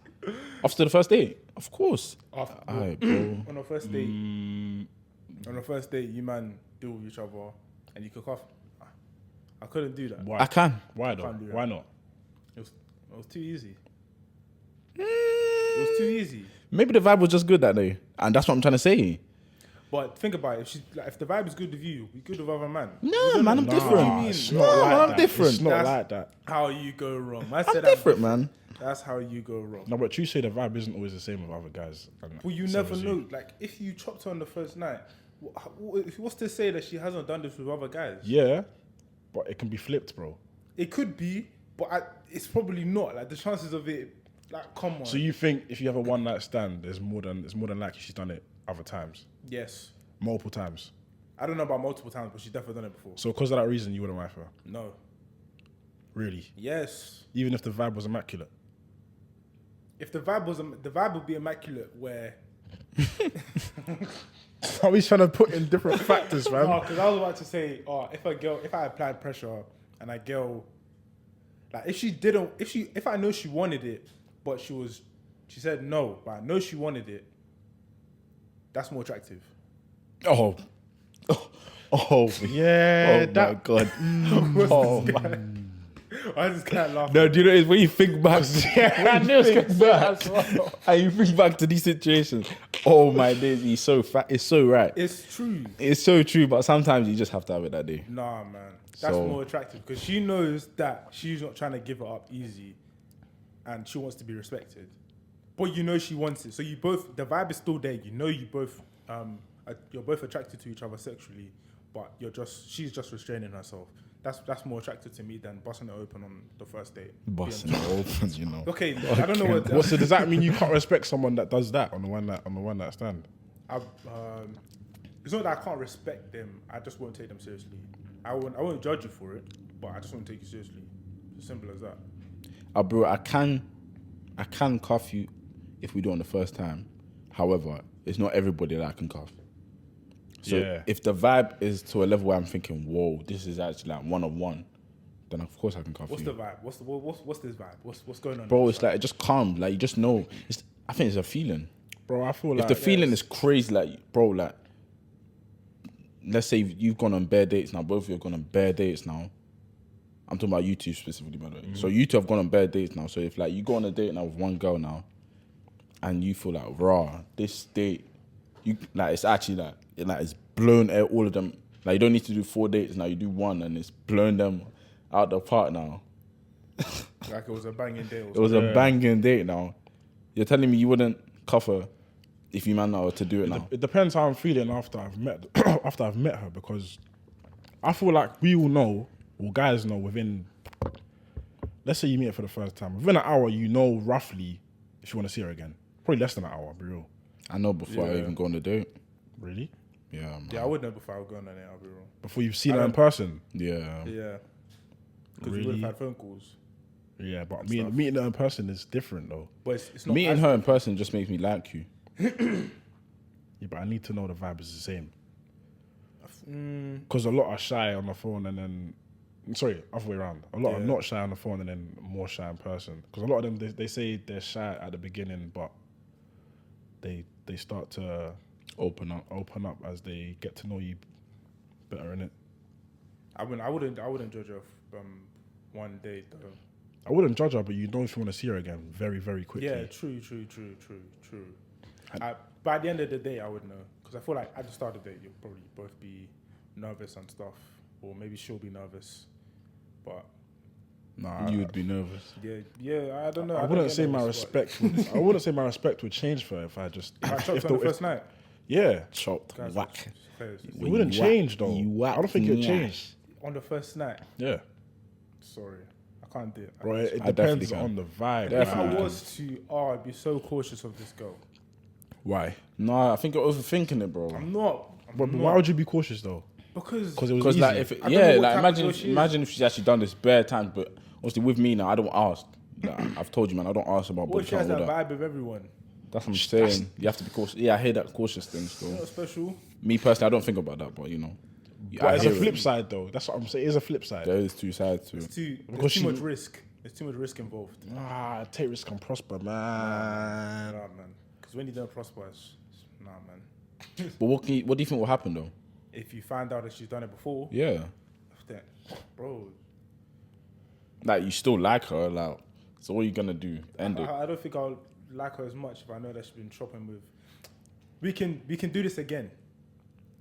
Speaker 2: After the first date, of course. Alright, bro.
Speaker 3: On the first date, you man deal with each other and you cook off. I couldn't do that.
Speaker 1: Why?
Speaker 2: I can.
Speaker 1: Why though?
Speaker 3: Can't do that.
Speaker 1: Why not?
Speaker 3: It was too easy. It was too easy.
Speaker 2: Maybe the vibe was just good that day, and that's what I'm trying to say.
Speaker 3: But think about it. If the vibe is good with you, be good with other man.
Speaker 2: No, man, I'm different.
Speaker 1: Nah, it's
Speaker 2: No,
Speaker 1: not
Speaker 2: man,
Speaker 1: like
Speaker 2: I'm
Speaker 1: that.
Speaker 2: different.
Speaker 1: It's not
Speaker 3: That's
Speaker 1: like that.
Speaker 3: How you go wrong? I
Speaker 2: I'm
Speaker 3: said
Speaker 2: different,
Speaker 3: that.
Speaker 2: man.
Speaker 3: That's how you go wrong.
Speaker 1: No, but you say the vibe isn't always the same with other guys.
Speaker 3: Well, you never know. Like, if you chopped her on the first night, what's to say that she hasn't done this with other guys?
Speaker 1: Yeah, but it can be flipped, bro.
Speaker 3: It could be, but it's probably not. Like, the chances of it, like, come on.
Speaker 1: So you think if you have a one night stand, it's more than likely she's done it other times,
Speaker 3: Yes.
Speaker 1: multiple times.
Speaker 3: I don't know about multiple times, but she's definitely done it before.
Speaker 1: So because of that reason, you wouldn't wife her,
Speaker 3: No.
Speaker 1: really?
Speaker 3: Yes.
Speaker 1: Even if the vibe was immaculate.
Speaker 3: If the vibe would be immaculate where...
Speaker 1: Are we trying to put in different factors, man?
Speaker 3: No, because I was about to say, if I applied pressure and a girl, like if I know she wanted it, but she said no, but I know she wanted it, that's more attractive.
Speaker 2: Oh,
Speaker 1: Yeah,
Speaker 2: oh my god. Oh my.
Speaker 3: I just can't laugh.
Speaker 2: No, do you know it's when you think back? I knew it was going back. And you think back to these situations. Oh my days, he's so fat. It's so right.
Speaker 3: It's true.
Speaker 2: It's so true, but sometimes you just have to have it that day.
Speaker 3: Nah, man, that's
Speaker 2: So-
Speaker 3: more attractive because she knows that she's not trying to give it up easy, and she wants to be respected. But you know she wants it, so the vibe is still there. You know you're both attracted to each other sexually, but she's just restraining herself. That's more attractive to me than busting it open on the first date.
Speaker 2: Busting it open, you know.
Speaker 3: Okay, I don't know what.
Speaker 1: What, so does that mean you can't respect someone that does that on the one night stand?
Speaker 3: It's not that I can't respect them. I just won't take them seriously. I won't judge you for it, but I just won't take you seriously. It's as simple as that.
Speaker 2: Bro, I can cuff you if we do it on the first time. However, it's not everybody that I can cuff. So
Speaker 1: Yeah.
Speaker 2: if the vibe is to a level where I'm thinking, whoa, this is actually like one-on-one, then of course I can cuff
Speaker 3: What's
Speaker 2: you.
Speaker 3: the vibe? What's this vibe? What's going on?
Speaker 2: Bro, it's like, it just calm. Like, you just know. I think it's a feeling.
Speaker 1: Bro, I feel
Speaker 2: If
Speaker 1: like
Speaker 2: the feeling is crazy, like, bro, like, let's say you've gone on bare dates now, both of you have gone on bare dates now. I'm talking about you two specifically, by the way. So you two have gone on bare dates now. So if, like, you go on a date now with one girl now, and you feel like, raw, this date, it's actually like it's blown all of them Like you don't need to do 4 dates now. You do one, and it's blowing them out the park now.
Speaker 3: Like it was a banging day.
Speaker 2: It was a banging date now. You're telling me you wouldn't cuff her if you man know to do it now?
Speaker 1: It depends how I'm feeling after I've met her, because I feel like we all know, or guys know, within, let's say you meet her for the first time, within an hour you know roughly if you want to see her again. Probably less than an hour, be real.
Speaker 2: I know before I even go on the date.
Speaker 1: Really?
Speaker 2: Yeah, man.
Speaker 3: Yeah, I would know before I would go on that. I'll be wrong.
Speaker 1: Before you've seen her in person?
Speaker 2: Yeah.
Speaker 3: Yeah. Because we
Speaker 1: Really?
Speaker 3: would have had phone calls.
Speaker 1: Yeah, but meeting her in person is different though.
Speaker 3: But it's not
Speaker 2: Meeting
Speaker 3: as-
Speaker 2: her in person just makes me like you.
Speaker 1: Yeah, but I need to know the vibe is the same.
Speaker 3: Mm,
Speaker 1: Because a lot are shy on the phone and then, sorry, other way around. A lot are
Speaker 3: Yeah.
Speaker 1: not shy on the phone and then more shy in person. Because a lot of them, they say they're shy at the beginning, but they start to
Speaker 2: Open up.
Speaker 1: open up as they get to know you better, innit?
Speaker 3: I wouldn't judge her one day though.
Speaker 1: I wouldn't judge her, but you know if you want to see her again very, very quickly.
Speaker 3: Yeah, true. But at the end of the day, I would know. Because I feel like at the start of the date, you'll probably both be nervous and stuff. Or maybe she'll be nervous. But
Speaker 1: Nah,
Speaker 2: You would be nervous.
Speaker 3: yeah, I don't know.
Speaker 1: I
Speaker 3: don't
Speaker 1: wouldn't
Speaker 3: get
Speaker 1: say my
Speaker 3: nervous, but-
Speaker 1: respect. I wouldn't say my respect would change for her if I just.
Speaker 3: I chopped
Speaker 1: if
Speaker 3: on the first night.
Speaker 1: Yeah,
Speaker 2: Chopped.
Speaker 3: Guys,
Speaker 2: Whack.
Speaker 3: players.
Speaker 1: it wouldn't change though. I don't think it would change.
Speaker 3: On the first night.
Speaker 1: Yeah,
Speaker 3: Sorry. I can't do it.
Speaker 1: bro. It
Speaker 2: I definitely
Speaker 1: depends
Speaker 2: can.
Speaker 1: on the vibe.
Speaker 3: If
Speaker 2: Definitely.
Speaker 3: I
Speaker 1: man.
Speaker 3: was to, I'd be so cautious of this girl.
Speaker 1: Why?
Speaker 2: Nah, I think you're overthinking it, bro.
Speaker 3: I'm not.
Speaker 1: But why would you be cautious though?
Speaker 3: Because
Speaker 1: Because it was
Speaker 2: Because
Speaker 1: easy.
Speaker 2: like if
Speaker 3: I don't know what
Speaker 2: like
Speaker 3: type of girl she is.
Speaker 2: imagine if she's actually done this bare times, but obviously with me now, I don't ask. Like, I've told you, man, I don't ask about
Speaker 3: what
Speaker 2: body
Speaker 3: if she has
Speaker 2: count.
Speaker 3: that
Speaker 2: All that.
Speaker 3: vibe with everyone?
Speaker 2: That's what I'm saying. You have to be cautious. Yeah, I hear that cautious thing still.
Speaker 3: Not special.
Speaker 2: Me personally, I don't think about that, but you know,
Speaker 1: But it's a
Speaker 2: hear it.
Speaker 1: flip side though. That's what I'm saying. It's a flip side.
Speaker 2: There is two sides to it.
Speaker 3: There's
Speaker 1: Because
Speaker 3: too
Speaker 1: she-
Speaker 3: much risk. There's too much risk involved.
Speaker 1: Ah, take risk and prosper, man.
Speaker 3: Nah, man. Because when you don't prosper, nah, man.
Speaker 2: But what do you think will happen though?
Speaker 3: If you find out that she's done it before,
Speaker 2: Yeah,
Speaker 3: then, bro,
Speaker 2: like you still like her, like so what are you gonna do? End it.
Speaker 3: I don't think I'll like her as much if I know that she's been shopping with. We can do this again.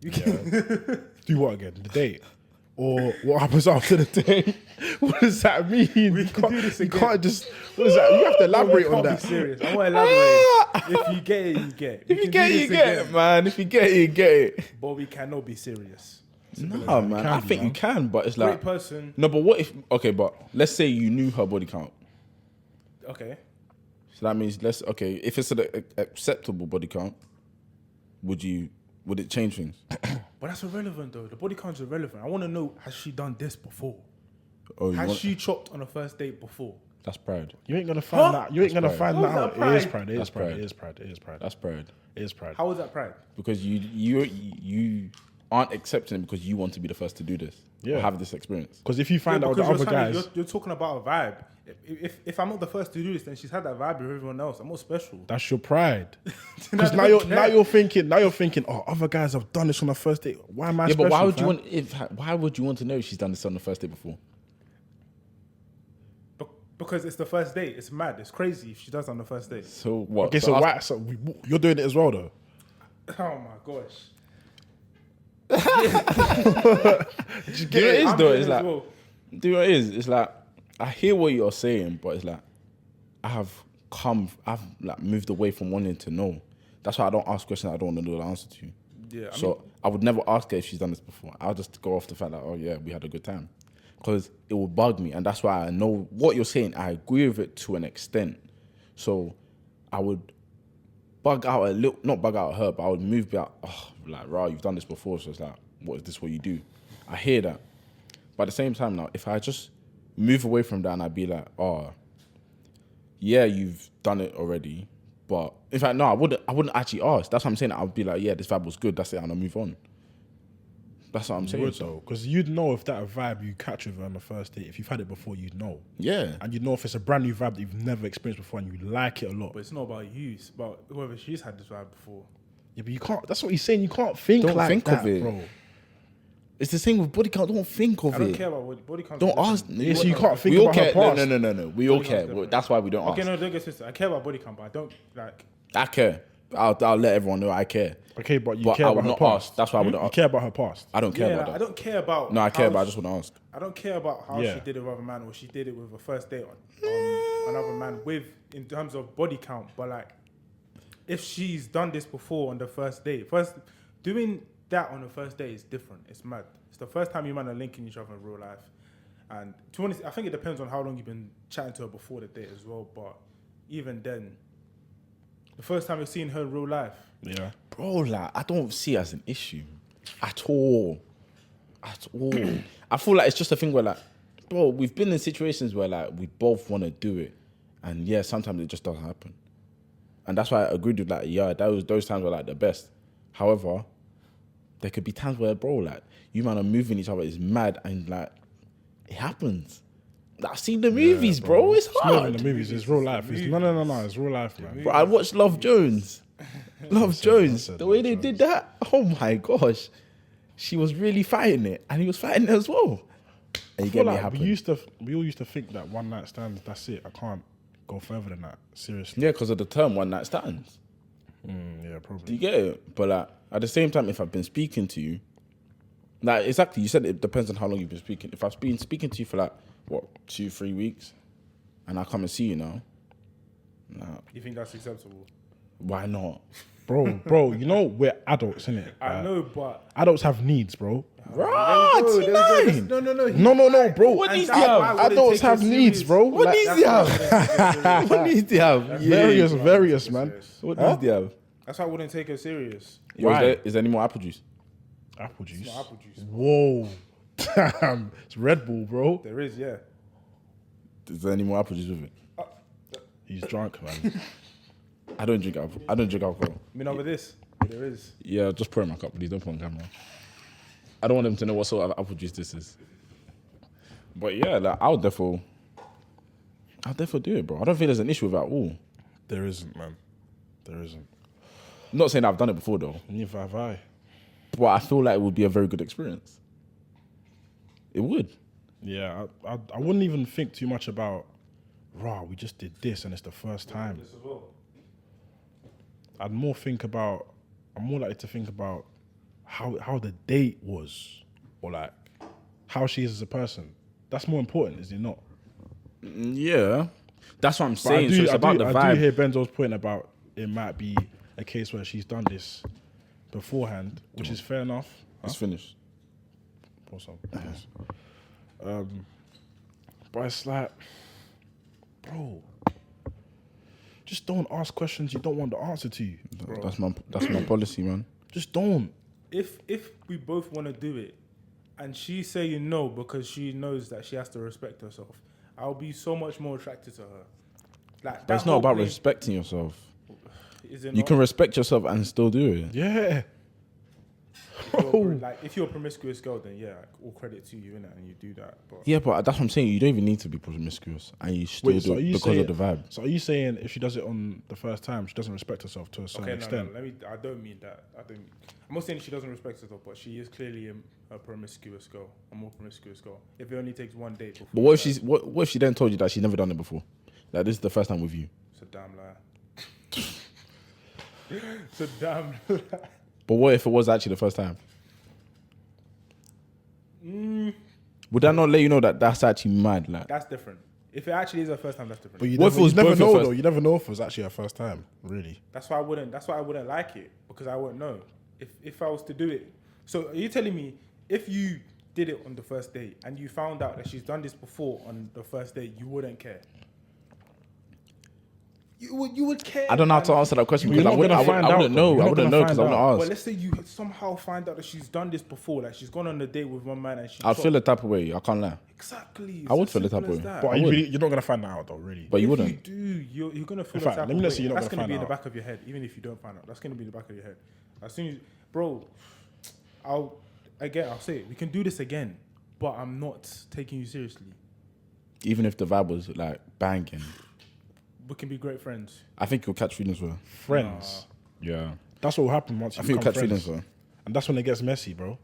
Speaker 3: We can.
Speaker 1: Do what again? The date? Or what happens after the date? What does that mean?
Speaker 3: We
Speaker 1: you
Speaker 3: can
Speaker 1: can't,
Speaker 3: do this
Speaker 1: you
Speaker 3: again.
Speaker 1: can't just. What is that? You have to elaborate
Speaker 3: We
Speaker 1: on
Speaker 3: can't
Speaker 1: that.
Speaker 3: Be serious. I want to elaborate. If you get it, you get it. We
Speaker 2: If you
Speaker 3: can
Speaker 2: get
Speaker 3: do
Speaker 2: it, you
Speaker 3: this
Speaker 2: get
Speaker 3: again,
Speaker 2: it, man. If you get it, you get it.
Speaker 3: But we cannot be serious.
Speaker 2: Nah, man.
Speaker 1: can
Speaker 2: I
Speaker 1: be,
Speaker 2: think you
Speaker 1: man.
Speaker 2: can, but it's
Speaker 3: Great
Speaker 2: like
Speaker 3: person.
Speaker 2: no. But what if? Okay, but let's say you knew her body count.
Speaker 3: Okay.
Speaker 2: So that means if it's an acceptable body count, would it change things?
Speaker 3: But that's irrelevant though. The body count's irrelevant. I want to know, has she done this before?
Speaker 2: Oh,
Speaker 3: Has she chopped on a first date before?
Speaker 2: That's pride.
Speaker 1: You ain't gonna find
Speaker 3: Huh?
Speaker 1: that. You ain't gonna
Speaker 2: pride.
Speaker 1: find
Speaker 3: How
Speaker 1: that
Speaker 3: is that
Speaker 1: out. It
Speaker 3: pride?
Speaker 1: is pride. It is
Speaker 2: That's
Speaker 1: pride.
Speaker 2: pride.
Speaker 1: It is pride. It is pride.
Speaker 2: That's pride.
Speaker 1: It is pride.
Speaker 3: How is that pride?
Speaker 2: Because you aren't accepting it because you want to be the first to do this.
Speaker 1: Yeah.
Speaker 2: Or have this experience.
Speaker 1: Because if you find out the
Speaker 3: because
Speaker 1: other guys,
Speaker 3: you're talking about a vibe. If I'm not the first to do this, then she's had that vibe with everyone else. I'm not special.
Speaker 1: that's your pride.
Speaker 3: I
Speaker 1: Because now
Speaker 3: don't
Speaker 1: you're
Speaker 3: care.
Speaker 1: now you're thinking, oh, other guys have done this on the first date. Why am I?
Speaker 2: Yeah, but why
Speaker 1: special,
Speaker 2: would you
Speaker 1: fam?
Speaker 2: why would you want to know if she's done this on the first date before?
Speaker 3: Because it's the first date. It's mad. It's crazy if she does on the first date.
Speaker 2: So what?
Speaker 1: Okay,
Speaker 2: So
Speaker 1: so
Speaker 2: ask-
Speaker 1: why? You're doing it as well, though.
Speaker 3: Oh my gosh.
Speaker 2: Do you know what it is
Speaker 3: I'm
Speaker 2: though?
Speaker 3: doing
Speaker 2: It's
Speaker 3: it
Speaker 2: like
Speaker 3: as well.
Speaker 2: do you know what it is? It's like I hear what you're saying, but it's like I've like moved away from wanting to know. That's why I don't ask questions I don't want to know the answer to.
Speaker 3: Yeah, I
Speaker 2: So
Speaker 3: mean,
Speaker 2: I would never ask her if she's done this before. I'll just go off the fact that, oh yeah, we had a good time. Because it will bug me. And that's why I know what you're saying. I agree with it to an extent. So I would bug out a little, not bug out her, but I would move back, rah, you've done this before. So it's like, what is this what you do? I hear that. But at the same time now, if I just move away from that and I'd be like, oh, yeah, you've done it already. But in fact, no, I wouldn't actually ask. That's what I'm saying. I'd be like, yeah, this vibe was good. That's it, and I'll move on. That's what I'm
Speaker 1: You
Speaker 2: saying.
Speaker 1: would
Speaker 2: So,
Speaker 1: though, because you'd know if that vibe you catch with her on the first date. If you've had it before, you'd know,
Speaker 2: yeah.
Speaker 1: and you'd know if it's a brand new vibe that you've never experienced before and you like it a lot.
Speaker 3: but it's not about you. It's about whoever she's had this vibe before.
Speaker 1: Yeah, but you can't. That's what he's saying. You can't think
Speaker 2: Don't
Speaker 1: like
Speaker 2: think
Speaker 1: that,
Speaker 2: of it.
Speaker 1: bro.
Speaker 2: It's the same with body count. Don't think of
Speaker 3: I don't
Speaker 2: it.
Speaker 3: care about what body count.
Speaker 2: Don't ask.
Speaker 1: Yeah, so you can't think
Speaker 2: We all
Speaker 1: about her
Speaker 2: care.
Speaker 1: past.
Speaker 2: No. We all
Speaker 3: Body count's
Speaker 2: care.
Speaker 3: different.
Speaker 2: That's why we don't
Speaker 3: Okay,
Speaker 2: ask.
Speaker 3: no, don't get twisted. I care about body count, but I don't like.
Speaker 2: I care. I'll let everyone know I care.
Speaker 1: Okay, but you
Speaker 2: But
Speaker 1: care
Speaker 2: I
Speaker 1: about
Speaker 2: would
Speaker 1: her
Speaker 2: not
Speaker 1: past.
Speaker 2: ask. That's why I would
Speaker 1: You
Speaker 2: not.
Speaker 1: care about her past.
Speaker 2: I don't care
Speaker 3: Yeah,
Speaker 2: about
Speaker 3: I
Speaker 2: that.
Speaker 3: don't care about.
Speaker 2: No, I care,
Speaker 3: how
Speaker 2: but I just want to ask.
Speaker 3: I don't care about how
Speaker 1: Yeah.
Speaker 3: she did it with other man or she did it with a first date on another man with in terms of body count. But like, if she's done this before on the first date, doing that on the first date is different. It's mad. It's the first time you man are linking each other in real life. And to be honest, I think it depends on how long you've been chatting to her before the date as well. But even then, the first time you're seeing her in real life,
Speaker 1: Yeah.
Speaker 2: Bro, like, I don't see it as an issue at all. At all. I feel like it's just a thing where, like, bro, we've been in situations where, like, we both want to do it. And yeah, sometimes it just doesn't happen. And that's why I agreed with, like, yeah, those times were, like, the best. However, there could be times where, bro, like, you man are moving each other, it's mad, and, like, it happens. I've seen the movies, bro. It's
Speaker 1: It's not
Speaker 2: hard.
Speaker 1: in the movies. It's real life. It's, no. It's real life, man.
Speaker 2: Bro, I watched Love Jones. Love Jones.
Speaker 1: said
Speaker 2: The way
Speaker 1: Love
Speaker 2: they
Speaker 1: Jones.
Speaker 2: did that, oh my gosh. She was really fighting it, and he was fighting it as well. And you
Speaker 1: I
Speaker 2: get
Speaker 1: feel
Speaker 2: me
Speaker 1: like
Speaker 2: happen.
Speaker 1: we all used to think that one night stands, that's it. I can't go further than that. Seriously.
Speaker 2: Yeah, because of the term one night stands.
Speaker 1: Yeah,
Speaker 2: Do
Speaker 1: probably.
Speaker 2: you get it? But like at the same time, if I've been speaking to you, like exactly, you said it depends on how long you've been speaking. If I've been speaking to you for like what 2-3 weeks, and I come and see you now, nah,
Speaker 3: you think that's acceptable?
Speaker 2: why not?
Speaker 1: Bro, you know we're adults, innit?
Speaker 3: I know, but
Speaker 1: Adults have needs, bro.
Speaker 2: Right,
Speaker 3: There we go.
Speaker 2: nine.
Speaker 3: No,
Speaker 1: bro.
Speaker 2: What
Speaker 3: And
Speaker 2: needs
Speaker 3: that's
Speaker 2: he
Speaker 3: why I
Speaker 2: have?
Speaker 3: wouldn't
Speaker 1: Adults
Speaker 3: take it
Speaker 1: have needs,
Speaker 3: serious.
Speaker 1: bro.
Speaker 2: What
Speaker 1: Like,
Speaker 2: needs he have? What needs he have?
Speaker 1: various, man.
Speaker 2: What needs he have?
Speaker 3: That's why I wouldn't take her serious.
Speaker 2: Yo,
Speaker 1: Why?
Speaker 2: is there any more apple juice?
Speaker 1: Apple juice.
Speaker 3: Not apple juice.
Speaker 1: Whoa. Damn. It's Red Bull, bro.
Speaker 3: There is, yeah.
Speaker 2: Is there any more apple juice with it?
Speaker 1: He's drunk, man.
Speaker 2: I don't drink alcohol. I don't drink alcohol.
Speaker 3: I mean, over this, there is.
Speaker 2: Yeah, just pour in my cup, please. Don't put on camera. I don't want them to know what sort of apple juice this is. But yeah, like I'll definitely do it, bro. I don't think there's an issue with that at all.
Speaker 1: There isn't, man. There isn't.
Speaker 2: I'm not saying I've done it before though,
Speaker 1: Neither have I.
Speaker 2: but I feel like it would be a very good experience. It would.
Speaker 1: Yeah, I wouldn't even think too much about, rah, we just did this and it's the first time. I'm more likely to think about how the date was, or like how she is as a person. That's more important, is it not?
Speaker 2: Yeah, that's what I'm
Speaker 1: But
Speaker 2: saying. So it's about the
Speaker 1: I
Speaker 2: vibe.
Speaker 1: do hear Benzo's point about it might be a case where she's done this beforehand, which is fair enough.
Speaker 2: It's finished.
Speaker 1: Also, yes. But it's like, bro, just don't ask questions you don't want the answer to.
Speaker 2: That's my policy, man.
Speaker 1: Just don't.
Speaker 3: If we both want to do it, and she's saying no because she knows that she has to respect herself, I'll be so much more attracted to her. Like,
Speaker 2: But it's not about respecting yourself.
Speaker 3: Is it
Speaker 2: You
Speaker 3: not?
Speaker 2: can respect yourself and still do it.
Speaker 1: Yeah.
Speaker 3: Like, if you're a promiscuous girl, then yeah, like, all credit to you, innit, and you do that. But
Speaker 2: Yeah, but that's what I'm saying. You don't even need to be promiscuous, and you still
Speaker 1: Wait,
Speaker 2: do
Speaker 1: so are
Speaker 2: it
Speaker 1: you
Speaker 2: because
Speaker 1: saying,
Speaker 2: of the vibe.
Speaker 1: So are you saying if she does it on the first time, she doesn't respect herself to a certain
Speaker 3: okay,
Speaker 1: extent?
Speaker 3: no, I don't mean that. I'm not saying she doesn't respect herself, but she is clearly a promiscuous girl, a more promiscuous girl. If it only takes one date. Before
Speaker 2: But what if she then told you that she's never done it before? Like this is the first time with you.
Speaker 3: It's a damn lie. It's a damn lie.
Speaker 2: But what if it was actually the first time? Would that not let you know that that's actually mad? Like,
Speaker 3: That's different. If it actually is her first time, that's different.
Speaker 1: But you
Speaker 2: What if
Speaker 1: never,
Speaker 2: it was
Speaker 1: you never
Speaker 2: both your
Speaker 1: know
Speaker 2: first-
Speaker 1: though. You never know if it was actually her first time, really.
Speaker 3: That's why I wouldn't like it, because I wouldn't know if I was to do it. So are you telling me if you did it on the first date and you found out that she's done this before on the first date, you wouldn't care? You would care.
Speaker 2: I don't know how to
Speaker 3: man.
Speaker 2: answer that question
Speaker 1: You're
Speaker 2: because
Speaker 1: not gonna find out,
Speaker 2: wouldn't
Speaker 1: though.
Speaker 2: know.
Speaker 1: You're
Speaker 2: I
Speaker 1: not
Speaker 2: wouldn't
Speaker 1: gonna
Speaker 2: know because I
Speaker 1: find
Speaker 2: wouldn't
Speaker 1: out.
Speaker 3: But
Speaker 2: ask.
Speaker 3: let's say you somehow find out that she's done this before, like she's gone on a date with one man and she.
Speaker 2: I'd feel the type of way. I can't lie.
Speaker 3: Exactly.
Speaker 2: I would
Speaker 3: It's
Speaker 2: feel the
Speaker 3: as
Speaker 2: type
Speaker 3: simple
Speaker 2: of
Speaker 3: as
Speaker 2: way.
Speaker 3: that.
Speaker 1: But
Speaker 2: I
Speaker 1: are you
Speaker 2: would.
Speaker 1: really, you're not gonna find that out though, really.
Speaker 2: But you
Speaker 3: If
Speaker 2: wouldn't.
Speaker 3: you do, you're gonna feel
Speaker 1: In
Speaker 3: the
Speaker 1: fact,
Speaker 3: type
Speaker 1: let me
Speaker 3: of
Speaker 1: not say
Speaker 3: way.
Speaker 1: you're not
Speaker 3: That's
Speaker 1: gonna
Speaker 3: gonna be in
Speaker 1: find
Speaker 3: the
Speaker 1: out.
Speaker 3: back of your head, even if you don't find out. That's gonna be in the back of your head. As soon as, bro, I'll say it. We can do this again, but I'm not taking you seriously.
Speaker 2: Even if the vibe was like banging,
Speaker 3: We can be great friends.
Speaker 2: I think you'll catch feelings for her.
Speaker 1: Friends.
Speaker 2: Yeah.
Speaker 1: That's what will happen once you
Speaker 2: I think you'll
Speaker 1: become
Speaker 2: catch feelings
Speaker 1: friends.
Speaker 2: for her.
Speaker 1: And that's when it gets messy, bro.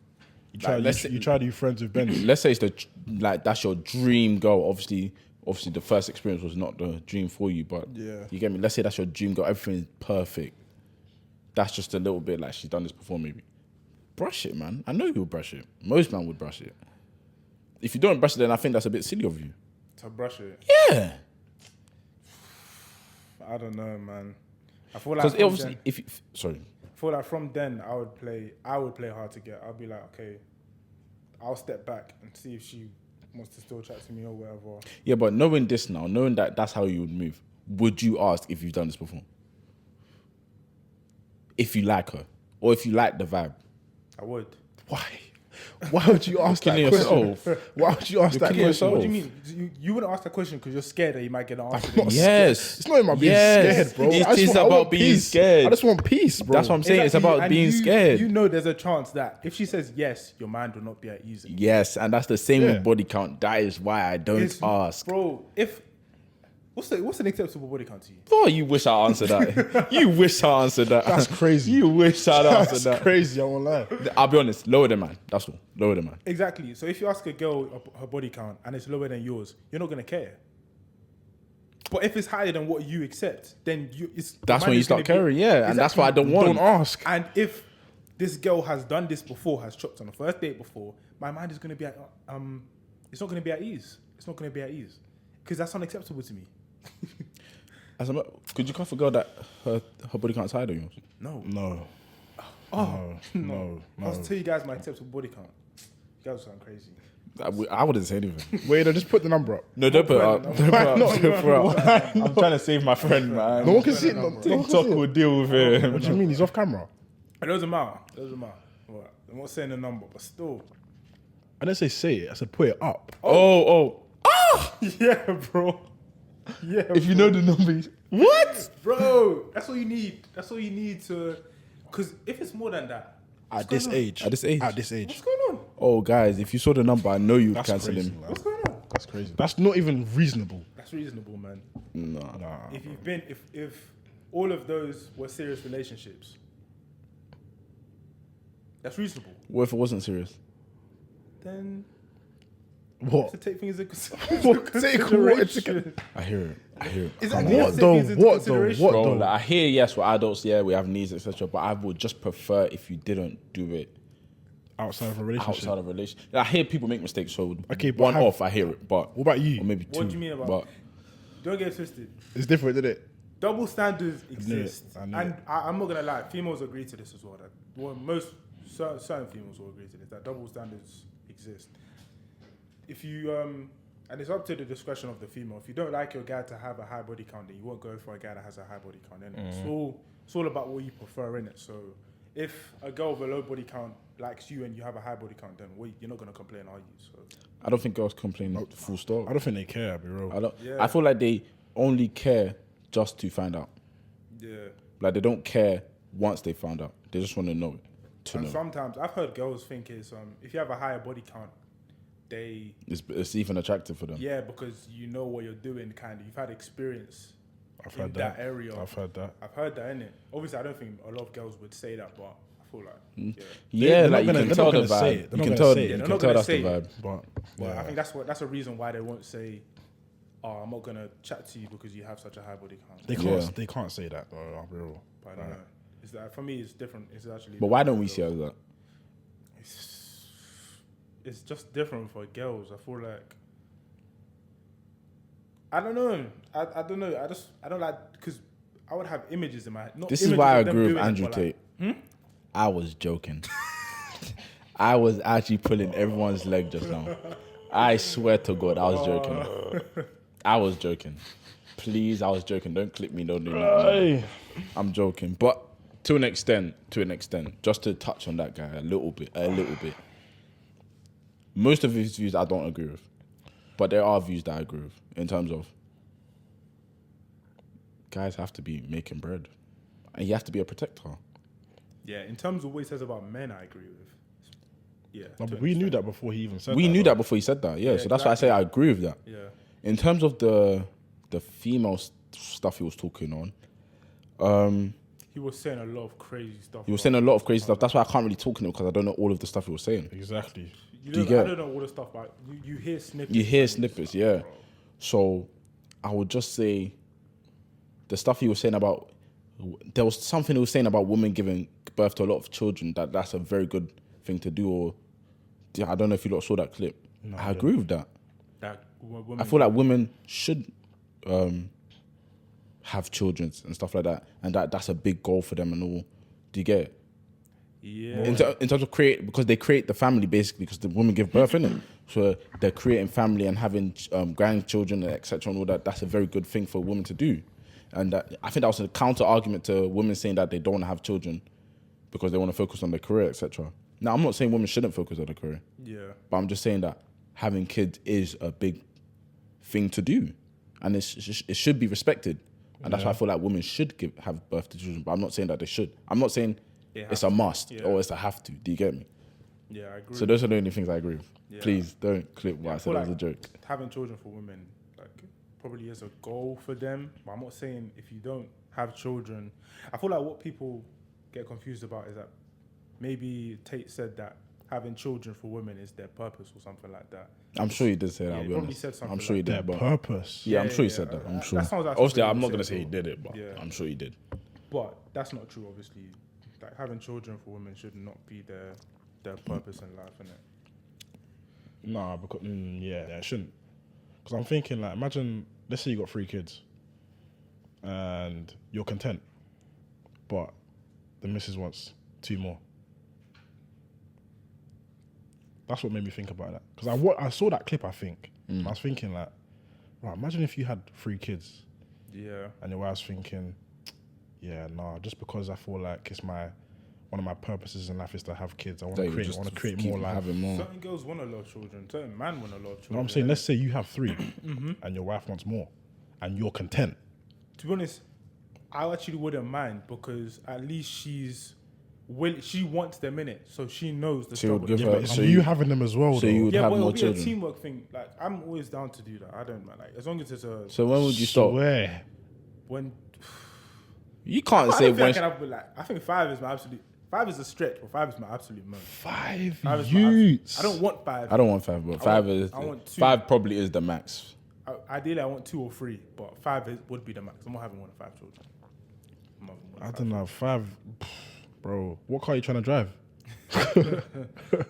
Speaker 1: You try,
Speaker 2: Like, let's say-
Speaker 1: you try to be friends with Ben.
Speaker 2: Let's say it's that's your dream girl. Obviously, the first experience was not the dream for you, but
Speaker 1: Yeah.
Speaker 2: you get me. Let's say that's your dream girl. Everything is perfect, that's just a little bit like she's done this before, maybe. Brush it, man. I know you would brush it. Most man would brush it. If you don't brush it, then I think that's a bit silly of you.
Speaker 3: To brush it.
Speaker 2: Yeah.
Speaker 3: I don't know, man. I feel like
Speaker 2: Because
Speaker 3: from
Speaker 2: obviously,
Speaker 3: then,
Speaker 2: if you, sorry,
Speaker 3: I feel like from then I would play hard to get. I'll be like, okay, I'll step back and see if she wants to still chat to me or whatever.
Speaker 2: yeah, but knowing this now, knowing that that's how you would move, would you ask if you've done this before? If you like her, or if you like the vibe.
Speaker 3: I would.
Speaker 1: Why? Why would you ask that
Speaker 2: Killing
Speaker 1: question?
Speaker 2: yourself.
Speaker 1: Why would you ask
Speaker 2: You're
Speaker 1: that
Speaker 2: killing
Speaker 1: question?
Speaker 2: yourself.
Speaker 3: What do you mean? You wouldn't ask that question because you're scared that you might get an answer.
Speaker 1: I'm not
Speaker 2: Yes.
Speaker 1: scared. It's not about being
Speaker 2: Yes.
Speaker 1: scared, bro.
Speaker 2: It
Speaker 1: I just
Speaker 2: is
Speaker 1: want- I
Speaker 2: about
Speaker 1: want
Speaker 2: being
Speaker 1: peace.
Speaker 2: scared.
Speaker 1: I just want peace, bro.
Speaker 2: That's what I'm saying. It's
Speaker 3: Exactly,
Speaker 2: about
Speaker 3: and
Speaker 2: being
Speaker 3: you-
Speaker 2: scared.
Speaker 3: You know, there's a chance that if she says yes, your mind will not be at ease.
Speaker 2: Yes, and that's the same
Speaker 1: Yeah.
Speaker 2: with body count. That is why I don't
Speaker 3: It's-
Speaker 2: ask.
Speaker 3: bro. If what's an acceptable body count to you?
Speaker 2: Oh, you wish I answered that. You wish I answered that.
Speaker 1: That's crazy.
Speaker 2: You wish I'd answered
Speaker 1: That's
Speaker 2: that.
Speaker 1: crazy. I won't lie.
Speaker 2: I'll be honest. Lower than man. That's all. Lower than man.
Speaker 3: Exactly. So if you ask a girl her body count and it's lower than yours, you're not gonna care. But if it's higher than what you accept, then
Speaker 2: That's when you start caring. Yeah, and that's what I don't want.
Speaker 1: Don't ask.
Speaker 3: And if this girl has done this before, has chopped on a first date before, my mind is gonna be at it's not gonna be at ease. It's not gonna be at ease because that's unacceptable to me.
Speaker 2: Could you cuff a girl that her body count's higher than yours?
Speaker 3: No.
Speaker 1: No.
Speaker 3: Oh
Speaker 1: No.
Speaker 3: I'll tell you guys my acceptable body count. You guys sound crazy.
Speaker 2: I wouldn't say anything.
Speaker 1: Wait, no, just put the number up.
Speaker 2: No, don't put it up.
Speaker 3: no,
Speaker 2: Don't put it up.
Speaker 1: no,
Speaker 2: Don't put it up. I'm trying to save my friend, man.
Speaker 1: No one can see it. No one can
Speaker 2: TikTok
Speaker 1: see it.
Speaker 2: will deal with him.
Speaker 1: What do you mean? He's off camera.
Speaker 3: It doesn't matter. What? I'm not saying the number, but still.
Speaker 1: I didn't say it. I said put it up.
Speaker 2: Oh.
Speaker 3: Yeah, bro. Yeah.
Speaker 2: If you know the numbers. What?
Speaker 3: Bro, that's all you need. That's all you need to. Because if it's more than that,
Speaker 1: At this age.
Speaker 2: At this age.
Speaker 1: At this age.
Speaker 3: what's going on?
Speaker 2: Oh, guys, if you saw the number, I know you'd
Speaker 1: That's
Speaker 2: cancel
Speaker 1: crazy.
Speaker 2: him.
Speaker 1: Man.
Speaker 3: What's going on?
Speaker 1: That's crazy. That's not even reasonable.
Speaker 3: That's reasonable, man.
Speaker 2: Nah.
Speaker 3: If you've been, if all of those were serious relationships, that's reasonable.
Speaker 2: What if it wasn't serious?
Speaker 3: Then
Speaker 1: What?
Speaker 3: to take things into
Speaker 1: What? Take what into
Speaker 3: consideration.
Speaker 2: I hear it.
Speaker 3: Is
Speaker 1: What
Speaker 3: that take
Speaker 1: though?
Speaker 3: things into
Speaker 1: What though?
Speaker 3: consideration?
Speaker 1: What
Speaker 2: Bro,
Speaker 1: though?
Speaker 2: like, I hear, yes, we're adults, yeah, we have needs, etc. But I would just prefer if you didn't do it
Speaker 1: Outside of a relationship.
Speaker 2: outside of a relationship. I hear people make mistakes, so
Speaker 1: Okay, but
Speaker 2: one
Speaker 1: have-
Speaker 2: off, I hear it. But
Speaker 1: What about you?
Speaker 2: or maybe two.
Speaker 3: What do you mean about?
Speaker 2: But
Speaker 3: Don't get it twisted.
Speaker 1: It's different, isn't it?
Speaker 3: Double standards exist,
Speaker 1: I knew
Speaker 3: and
Speaker 1: it.
Speaker 3: I'm not gonna lie. Females agree to this as well. That most certain females will agree to this. That double standards exist. If you and it's up to the discretion of the female. If you don't like your guy to have a high body count, then you won't go for a guy that has a high body count. And it's all about what you prefer in it. So if a girl with a low body count likes you and you have a high body count, then you're not gonna complain, are you? So
Speaker 2: I don't think girls complain full stop.
Speaker 1: I don't think they care, I'll be real.
Speaker 2: I don't.
Speaker 3: Yeah.
Speaker 2: I feel like they only care just to find out.
Speaker 3: yeah.
Speaker 2: Like they don't care once they found out. They just want to know it. To
Speaker 3: And
Speaker 2: know.
Speaker 3: sometimes I've heard girls think it's if you have a higher body count, they
Speaker 2: It's even attractive for them.
Speaker 3: yeah, because you know what you're doing, kind of. You've had experience
Speaker 1: I've
Speaker 3: in
Speaker 1: heard
Speaker 3: that
Speaker 1: that.
Speaker 3: area.
Speaker 1: I've heard that.
Speaker 3: I've heard that, innit? Obviously, I don't think a lot of girls would say that, but I feel like, yeah.
Speaker 2: Yeah,
Speaker 1: They're
Speaker 2: like
Speaker 1: not
Speaker 2: you
Speaker 1: gonna-
Speaker 2: can
Speaker 1: they're
Speaker 2: tell
Speaker 1: not
Speaker 2: the
Speaker 1: gonna say
Speaker 2: vibe.
Speaker 1: it. They're
Speaker 2: You
Speaker 1: not
Speaker 2: can
Speaker 1: gonna
Speaker 2: tell.
Speaker 1: say it.
Speaker 2: You
Speaker 3: They're
Speaker 2: can
Speaker 3: not
Speaker 2: tell
Speaker 3: gonna
Speaker 2: that's the
Speaker 3: say
Speaker 2: vibe.
Speaker 3: it.
Speaker 1: But
Speaker 3: But
Speaker 1: yeah.
Speaker 3: I think that's a reason why they won't say, "Oh, I'm not gonna chat to you because you have such a high body count."
Speaker 1: they can't say that though, I'll be real.
Speaker 3: But I don't know. It's that for me, it's different. It's actually.
Speaker 2: But why don't we see it as that?
Speaker 3: It's just different for girls. I feel like. I don't know. I don't know. I don't like because I would have images in my head. Not
Speaker 2: This is
Speaker 3: images
Speaker 2: why I
Speaker 3: of them
Speaker 2: agree with
Speaker 3: doing it,
Speaker 2: Andrew
Speaker 3: but like-
Speaker 2: Tate. I was joking. I was actually pulling everyone's leg just now. I swear to God, I was joking. I was joking. Please, I was joking. Don't clip me. Don't do that. I'm joking. But to an extent, just to touch on that guy a little bit. Most of his views I don't agree with. But there are views that I agree with in terms of guys have to be making bread. And you have to be a protector.
Speaker 3: Yeah, in terms of what he says about men, I agree with. Yeah.
Speaker 1: No,
Speaker 3: to
Speaker 1: but
Speaker 3: an
Speaker 1: we knew
Speaker 3: extent.
Speaker 1: that before he even said
Speaker 2: We
Speaker 1: that.
Speaker 2: knew
Speaker 1: though.
Speaker 2: that before he said that, yeah. So that's why I say I agree with that.
Speaker 3: Yeah.
Speaker 2: In terms of the female stuff he was talking on,
Speaker 3: He was saying a lot of crazy stuff.
Speaker 2: he was saying a lot of crazy stuff. That's why I can't really talk to him because I don't know all of the stuff he was saying.
Speaker 1: Exactly.
Speaker 2: Do you get-
Speaker 3: I don't know all the stuff, but you hear snippets.
Speaker 2: You hear
Speaker 3: and
Speaker 2: snippets,
Speaker 3: stuff,
Speaker 2: yeah.
Speaker 3: bro.
Speaker 2: So I would just say the stuff he was saying about there was something it was saying about women giving birth to a lot of children, that's a very good thing to do. Or I don't know if you lot saw that clip. I agree with that.
Speaker 3: That women
Speaker 2: I feel like women should have children and stuff like that, and that's a big goal for them and all. Do you get it?
Speaker 3: Yeah.
Speaker 2: In terms of because they create the family basically, because the women give birth in it, so they're creating family and having grandchildren and etc. and all that. That's a very good thing for women to do, and I think that was a counter argument to women saying that they don't want to have children because they want to focus on their career, etc. Now, I'm not saying women shouldn't focus on their career,
Speaker 3: Yeah.
Speaker 2: but I'm just saying that having kids is a big thing to do, and it should be respected, and that's why I feel like women should have birth to children. But I'm not saying that they should. I'm not saying it's a must or it's a have to. Do you get me?
Speaker 3: Yeah, I agree.
Speaker 2: So those are the only things I agree with.
Speaker 3: Yeah.
Speaker 2: Please don't clip what I said
Speaker 3: feel
Speaker 2: as a
Speaker 3: like
Speaker 2: joke.
Speaker 3: having children for women like probably is a goal for them, but I'm not saying if you don't have children. I feel like what people get confused about is that maybe Tate said that having children for women is their purpose or something like that.
Speaker 2: I'm sure he did say that.
Speaker 3: Yeah,
Speaker 2: I'll
Speaker 3: he
Speaker 2: be
Speaker 3: probably
Speaker 2: honest.
Speaker 3: said something
Speaker 2: I'm sure he
Speaker 3: like
Speaker 2: did.
Speaker 1: Their
Speaker 2: But
Speaker 1: purpose.
Speaker 2: yeah, I'm
Speaker 3: Yeah,
Speaker 2: sure he
Speaker 3: yeah,
Speaker 2: said that. I'm
Speaker 3: that
Speaker 2: sure.
Speaker 3: sounds like
Speaker 2: Obviously,
Speaker 3: something
Speaker 2: I'm
Speaker 3: he
Speaker 2: not gonna
Speaker 3: said
Speaker 2: say he
Speaker 3: or-
Speaker 2: did it, but
Speaker 3: Yeah.
Speaker 2: I'm sure he did.
Speaker 3: But that's not true, obviously. Like having children for women should not be their purpose in life, innit?
Speaker 1: Nah, because yeah, it shouldn't. Because I'm thinking like, imagine, let's say you got 3 kids, and you're content, but the missus wants 2 more. That's what made me think about that. Because I saw that clip, I think. And I was thinking like, right, imagine if you had 3 kids,
Speaker 3: Yeah.
Speaker 1: and your wife's thinking, yeah, nah, just because I feel like it's one of my purposes in life is to have kids. I want to create more life.
Speaker 2: having more.
Speaker 3: Certain girls want a lot of children. Certain men want a lot of children.
Speaker 1: You know what I'm saying? Let's say you have 3, and your wife wants more, and you're content.
Speaker 3: To be honest, I actually wouldn't mind because at least she wants them in it, so she knows the
Speaker 2: She would
Speaker 3: struggle.
Speaker 2: give
Speaker 1: Yeah,
Speaker 2: her-
Speaker 1: but
Speaker 2: so
Speaker 1: you
Speaker 2: you-
Speaker 1: having them as well,
Speaker 2: so
Speaker 1: though.
Speaker 2: you would
Speaker 3: Yeah,
Speaker 2: have
Speaker 3: but
Speaker 2: more
Speaker 3: it'll be
Speaker 2: children.
Speaker 3: a teamwork thing. Like I'm always down to do that. I don't mind. Like as long as it's a
Speaker 2: So when would you stop?
Speaker 1: Swear.
Speaker 3: when.
Speaker 2: You can't
Speaker 3: I
Speaker 2: say
Speaker 3: don't think I
Speaker 2: when.
Speaker 3: can have, like, I think 5 is my absolute. 5 is a stretch, but 5 is my absolute most.
Speaker 1: 5
Speaker 3: 5 is my
Speaker 1: youths.
Speaker 3: I don't want 5.
Speaker 2: I don't want 5, but
Speaker 3: I want 2.
Speaker 2: 5 probably is the max.
Speaker 3: Ideally, I want 2 or 3, but 5 would be the max. I'm not having more than 5 children. I'm not having more than
Speaker 1: I
Speaker 3: 5
Speaker 1: don't know. 5, bro. What car are you trying to drive?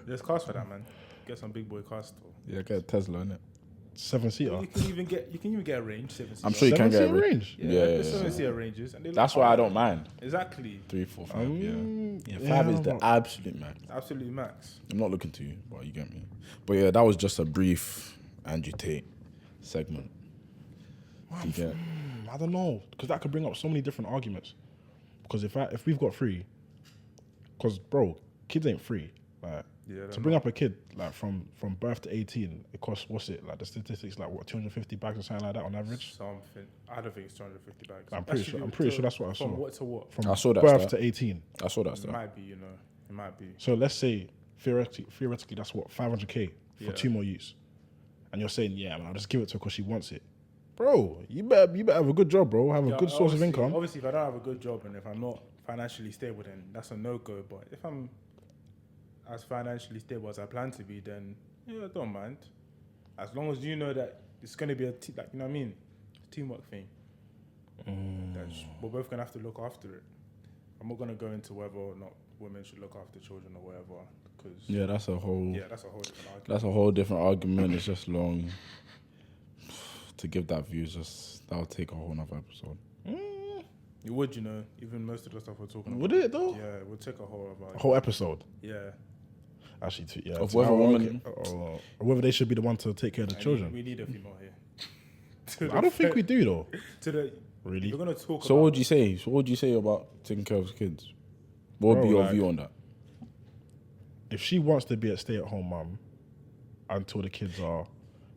Speaker 3: There's cars for that, man. Get some big boy cars. Though.
Speaker 2: Yeah, get a Tesla, innit?
Speaker 1: 7-seater.
Speaker 3: You can even get a range. 7-seater.
Speaker 2: I'm sure you can get a
Speaker 1: 7-seater
Speaker 2: range.
Speaker 1: range?
Speaker 2: Yeah,
Speaker 3: there's 7-seater ranges, and they
Speaker 2: That's
Speaker 3: look
Speaker 2: why I
Speaker 3: hard.
Speaker 2: don't mind.
Speaker 3: Exactly.
Speaker 2: 3, 4, 5. Yeah,
Speaker 1: yeah,
Speaker 2: 5 is the
Speaker 1: but-
Speaker 2: absolute max.
Speaker 3: Absolutely max.
Speaker 2: I'm not looking to you, but you get me. But yeah, that was just a brief Andrew Tate segment. You get?
Speaker 1: I don't know, because that could bring up so many different arguments. Because if we've got 3, because bro, kids ain't free. Like
Speaker 3: Yeah,
Speaker 1: to bring up a kid like from birth to 18, it costs, what's it like, the statistics like what, 250 bags or something like that on average.
Speaker 3: Something. I don't think it's 250 bags.
Speaker 1: I'm pretty sure that's what I saw.
Speaker 3: From what to what?
Speaker 1: From
Speaker 2: I saw that
Speaker 1: birth
Speaker 2: stat.
Speaker 1: to 18.
Speaker 2: I saw that
Speaker 3: It
Speaker 2: stuff.
Speaker 3: might be, It might be.
Speaker 1: So let's say theoretically that's what, 500k for
Speaker 3: Yeah.
Speaker 1: 2 more youths, and you're saying, yeah, man, I'll just give it to her because she wants it, bro. You better have a good job, bro. Have a
Speaker 3: Yeah,
Speaker 1: good source of
Speaker 3: obviously-
Speaker 1: income.
Speaker 3: Obviously, if I don't have a good job and if I'm not financially stable, then that's a no-go. But if I'm as financially stable as I plan to be, then yeah, I don't mind. As long as you know that it's going to be like, you know what I mean? Teamwork thing. We're both going to have to look after it. I'm not going to go into whether or not women should look after children or whatever, because
Speaker 2: Yeah, that's a whole.
Speaker 3: that's a whole different argument.
Speaker 2: That's a whole different argument. It's just long. To give that view, that'll take a whole nother episode.
Speaker 3: You would, even most of the stuff we're talking about.
Speaker 1: Would it, though?
Speaker 3: Yeah, it would take a whole other.
Speaker 1: A whole episode.
Speaker 3: Yeah.
Speaker 1: Actually, yeah.
Speaker 2: Of
Speaker 1: to-
Speaker 2: whether
Speaker 1: oh,
Speaker 2: women-
Speaker 1: okay. Or whether they should be the one to take care of the children.
Speaker 3: We need a female here.
Speaker 1: I don't think we do though.
Speaker 3: To the
Speaker 1: Really?
Speaker 3: We're gonna talk.
Speaker 2: So
Speaker 3: about,
Speaker 2: what would you say? So what would you say about taking care of kids? What would
Speaker 1: Bro,
Speaker 2: be your
Speaker 1: like-
Speaker 2: view on that?
Speaker 1: If she wants to be a stay-at-home mum until the kids are,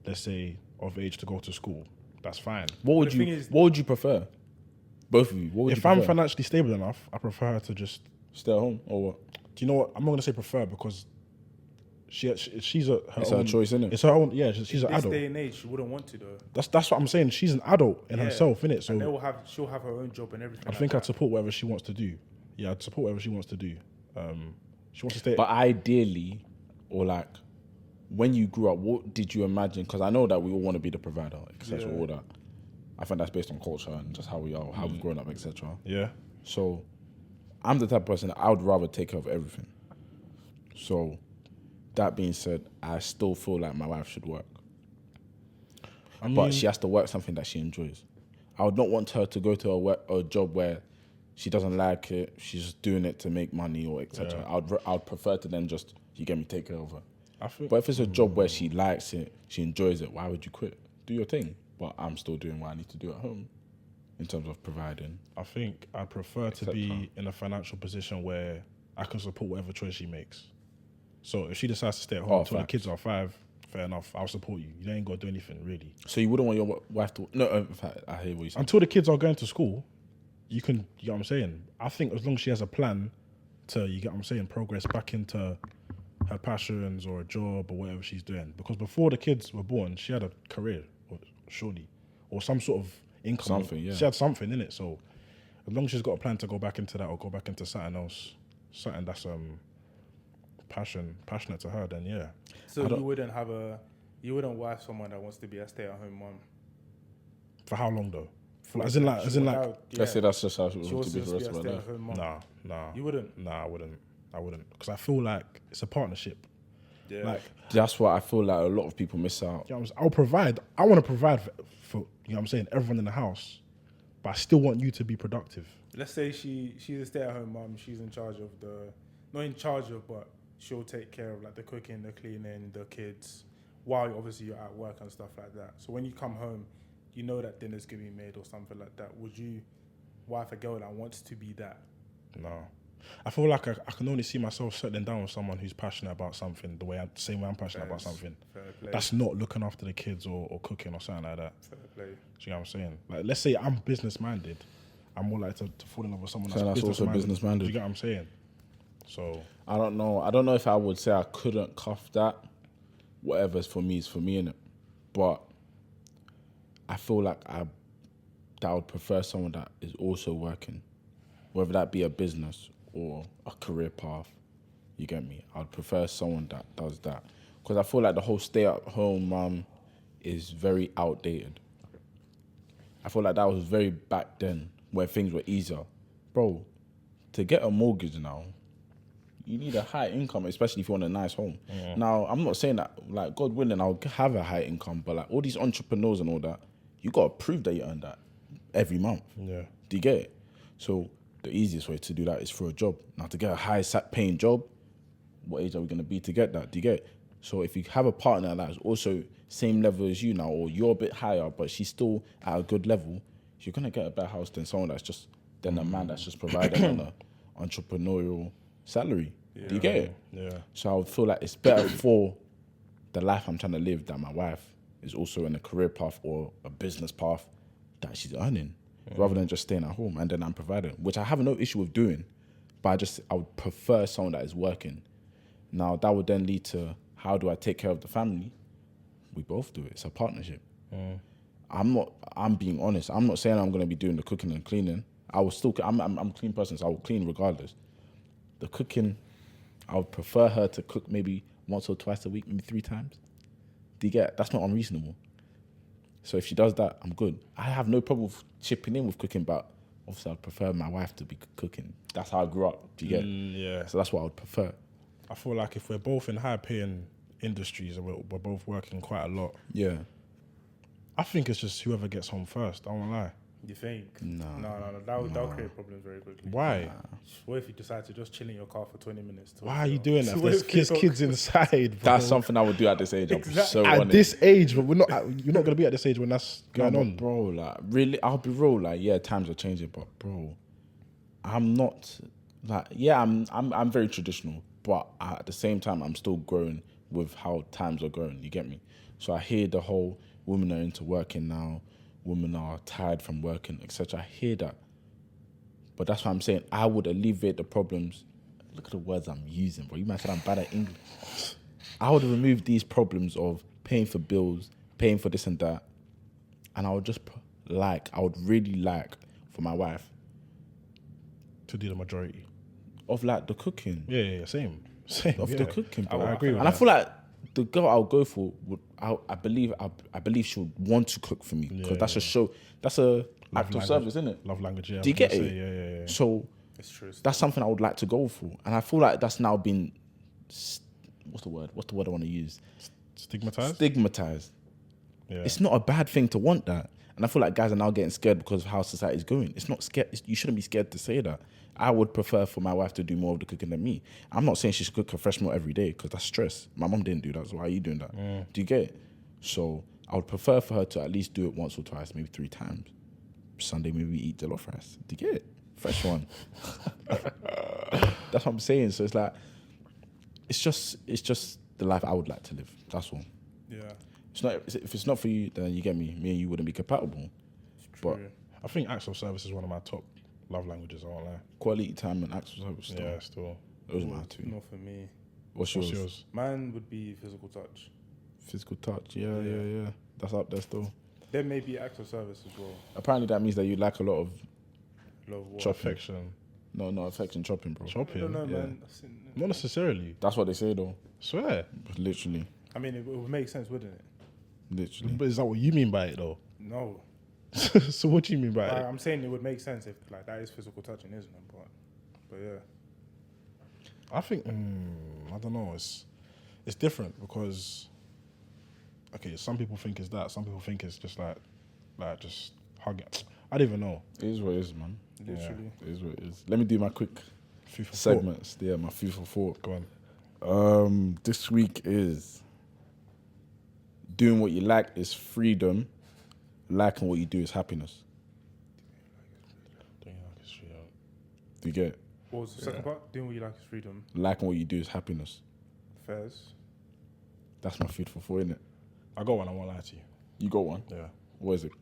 Speaker 1: let's say, of age to go to school, that's fine.
Speaker 2: What would
Speaker 3: the
Speaker 2: you?
Speaker 3: thing is-
Speaker 2: What would you prefer? Both of you. What would
Speaker 1: If
Speaker 2: you
Speaker 1: I'm
Speaker 2: prefer?
Speaker 1: financially stable enough, I prefer her to just.
Speaker 2: Stay at home or what?
Speaker 1: Do you know what? I'm not gonna say prefer because she's her
Speaker 2: It's
Speaker 1: own
Speaker 2: her choice, innit?
Speaker 1: It's her own. Yeah, she's an
Speaker 3: this
Speaker 1: adult.
Speaker 3: day and age, she wouldn't want to though.
Speaker 1: That's what I'm saying. She's an adult in
Speaker 3: Yeah.
Speaker 1: herself, innit? So
Speaker 3: And she'll have her own job and everything.
Speaker 1: I think I'd support whatever she wants to do. Yeah, I'd support whatever she wants to do. She wants to stay.
Speaker 2: But ideally, or like, when you grew up, what did you imagine? Because I know that we all want to be the provider, etc.
Speaker 3: Yeah.
Speaker 2: All that. I think that's based on culture and just how we are, how we've grown up, etc.
Speaker 1: yeah.
Speaker 2: So I'm the type of person that I would rather take care of everything. So that being said, I still feel like my wife should work. But she has to work something that she enjoys. I would not want her to go to a job where she doesn't like it, she's just doing it to make money or etc.
Speaker 1: Yeah.
Speaker 2: I'd prefer to then just, you get me, take care of her.
Speaker 1: I think,
Speaker 2: But if it's a job where she likes it, she enjoys it, why would you quit? Do your thing. But I'm still doing what I need to do at home in terms of providing.
Speaker 1: I think I prefer to be in a financial position where I can support whatever choice she makes. So if she decides to stay at home until the
Speaker 2: facts.
Speaker 1: kids are 5, fair enough, I'll support you. You ain't got to do anything, really.
Speaker 2: So you wouldn't want your wife to... No, in fact, I hear what you're saying.
Speaker 1: Until the kids are going to school, you know what I'm saying? I think as long as she has a plan to, you get what I'm saying, progress back into her passions or a job or whatever she's doing. Because before the kids were born, she had a career, surely, or some sort of income.
Speaker 2: Something, yeah.
Speaker 1: She had something in it. So as long as she's got a plan to go back into that or go back into something else, something that's passionate to her, then yeah.
Speaker 3: So you wouldn't wife someone that wants to be a stay-at-home mom.
Speaker 1: For how long though? As in like,
Speaker 2: Let's say that's just how she
Speaker 3: she
Speaker 2: wants
Speaker 3: wants
Speaker 2: to be
Speaker 3: to
Speaker 2: for the
Speaker 3: be
Speaker 2: rest
Speaker 3: a
Speaker 2: of her life.
Speaker 3: stay-at-home mom.
Speaker 1: nah.
Speaker 3: You wouldn't.
Speaker 1: Nah, I wouldn't. Because I feel like it's a partnership.
Speaker 3: Yeah.
Speaker 1: Like,
Speaker 2: That's what I feel like a lot of people miss out.
Speaker 1: you know what I'm saying? I'll provide. I want to provide for, you know what I'm saying, everyone in the house, but I still want you to be productive.
Speaker 3: Let's say she's a stay-at-home mom. She's in charge of not in charge of, but she'll take care of like the cooking, the cleaning, the kids, while obviously you're at work and stuff like that. So when you come home, you know that dinner's gonna be made or something like that. Would you wife a girl that wants to be that?
Speaker 1: No. I feel like I can only see myself settling down with someone who's passionate about something same way I'm passionate about something.
Speaker 3: Fair play.
Speaker 1: That's not looking after the kids or cooking or something like that.
Speaker 3: Fair play.
Speaker 1: Do you know what I'm saying? Like, let's say I'm business minded. I'm more likely to fall in love with someone
Speaker 2: So that's also business-minded.
Speaker 1: Do you get what I'm saying? So
Speaker 2: I don't know if I would say I couldn't cuff that. Whatever's for me is for me, innit? But I feel like I would prefer someone that is also working, whether that be a business or a career path. You get me? I'd prefer someone that does that, because I feel like the whole stay-at-home mum is very outdated. I feel like that was very back then where things were easier, bro. To get a mortgage now, you need a high income, especially if you want a nice home.
Speaker 1: Yeah.
Speaker 2: Now, I'm not saying that, like, God willing, I'll have a high income, but like all these entrepreneurs and all that, you got to prove that you earn that every month.
Speaker 1: yeah.
Speaker 2: Do you get it? So the easiest way to do that is through a job. Now, to get a high paying job, what age are we going to be to get that? Do you get it? So if you have a partner that is also same level as you now, or you're a bit higher, but she's still at a good level, you're going to get a better house than someone than a man that's just providing on an entrepreneurial salary. Do you get it?
Speaker 1: Yeah.
Speaker 2: So I would feel like it's better for the life I'm trying to live that my wife is also in a career path or a business path that she's earning, rather than just staying at home and then I'm providing, which I have no issue with doing, but I would prefer someone that is working. Now that would then lead to, how do I take care of the family? We both do it. It's a partnership. I'm being honest. I'm not saying I'm going to be doing the cooking and cleaning. I'm a clean person, so I will clean regardless. The cooking, I would prefer her to cook maybe once or twice a week, maybe 3 times. Do you get it? That's not unreasonable. So if she does that, I'm good. I have no problem with chipping in with cooking, but obviously I'd prefer my wife to be cooking. That's how I grew up. Do you get it?
Speaker 1: Yeah.
Speaker 2: So that's what I would prefer.
Speaker 1: I feel like if we're both in high paying industries and we're both working quite a lot,
Speaker 2: Yeah.
Speaker 1: I think it's just whoever gets home first. I won't lie.
Speaker 3: You think?
Speaker 2: No.
Speaker 3: That would create problems very quickly.
Speaker 1: Why?
Speaker 3: What if you decide to just chill in your car for 20 minutes?
Speaker 1: Why are you doing that?
Speaker 3: What
Speaker 1: There's
Speaker 3: if you don't-
Speaker 1: kids inside, bro.
Speaker 2: That's something I would do at this age. I'm so
Speaker 1: At
Speaker 2: on it.
Speaker 1: this age, but you're not gonna be at this age when that's going
Speaker 2: No,
Speaker 1: on.
Speaker 2: but bro, like, really, I'll be real. Like, yeah, times are changing, but bro, I'm not like, yeah, I'm very traditional, but at the same time, I'm still growing with how times are going. You get me? So I hear the whole women are into working now, women are tired from working, etc. I hear that, but that's what I'm saying. I would alleviate the problems. Look at the words I'm using, bro. You might say I'm bad at English. I would remove these problems of paying for bills, paying for this and that, and I would just I would really like for my wife
Speaker 1: To do the majority.
Speaker 2: of like the cooking,
Speaker 1: Yeah, same.
Speaker 2: of the cooking, bro.
Speaker 1: I agree with
Speaker 2: and I
Speaker 1: that.
Speaker 2: feel like the girl I'll go for would, I believe she would want to cook for me because
Speaker 1: Yeah,
Speaker 2: that's a show. That's a act of
Speaker 1: language.
Speaker 2: service, isn't it?
Speaker 1: Love language, yeah.
Speaker 2: Do you
Speaker 1: I was
Speaker 2: get
Speaker 1: gonna
Speaker 2: it?
Speaker 1: say, yeah.
Speaker 2: So
Speaker 3: It's true.
Speaker 2: that's something I would like to go for, and I feel like that's now been what's the word? What's the word I want to use?
Speaker 1: Stigmatized?
Speaker 2: Stigmatized.
Speaker 1: Yeah.
Speaker 2: It's not a bad thing to want that, and I feel like guys are now getting scared because of how society's going. It's not scared. You shouldn't be scared to say that. I would prefer for my wife to do more of the cooking than me. I'm not saying she should cook a fresh meal every day because that's stress. My mom didn't do that, so why are you doing that? Do you get it? So I would prefer for her to at least do it once or twice, maybe 3 times. Sunday, maybe we eat jollof rice. Do you get it? Fresh one. That's what I'm saying. So it's like, it's just the life I would like to live. That's all.
Speaker 3: Yeah.
Speaker 2: It's not. If it's not for you, then you get me. Me and you wouldn't be compatible. But
Speaker 3: True.
Speaker 1: I think acts of service is one of my top love languages, I won't lie.
Speaker 2: quality time and acts of service. Still.
Speaker 1: Yeah, still.
Speaker 2: Those are my two.
Speaker 3: Not for me.
Speaker 2: What's
Speaker 1: What's
Speaker 2: yours?
Speaker 1: yours?
Speaker 3: Mine would be physical touch.
Speaker 2: Physical touch. Yeah. That's up there still.
Speaker 3: There may be acts of service as well.
Speaker 2: Apparently that means that you like a lot of
Speaker 3: Love what?
Speaker 1: Affection.
Speaker 2: no affection chopping, bro.
Speaker 3: I
Speaker 1: Shopping.
Speaker 3: don't know,
Speaker 2: Yeah.
Speaker 3: man.
Speaker 1: Not necessarily.
Speaker 2: That's what they say though.
Speaker 1: Swear.
Speaker 2: Literally.
Speaker 3: I mean, it would make sense, wouldn't it?
Speaker 2: Literally.
Speaker 1: But is that what you mean by it, though?
Speaker 3: No.
Speaker 1: So what do you mean by
Speaker 3: Like,
Speaker 1: it?
Speaker 3: I'm saying it would make sense if like that is physical touching, isn't it? But yeah.
Speaker 1: I think I don't know. It's different because okay, some people think it's that. Some people think it's just like just hugging. I don't even know.
Speaker 2: It is what it is, man.
Speaker 3: Literally.
Speaker 2: It is what it is. Let me do my quick
Speaker 1: Food for thought.
Speaker 2: segments. Yeah, my food for thought.
Speaker 1: Go on.
Speaker 2: This week is doing what you like is freedom. Liking what you do is happiness.
Speaker 1: Don't you like it's free,
Speaker 2: Do you get it?
Speaker 3: What was the second part? Doing what you like is freedom.
Speaker 2: Liking what you do is happiness.
Speaker 3: Fairs.
Speaker 2: That's my food for thought, innit?
Speaker 1: I got one. I won't lie to you.
Speaker 2: You got one?
Speaker 1: Yeah.
Speaker 2: What is it?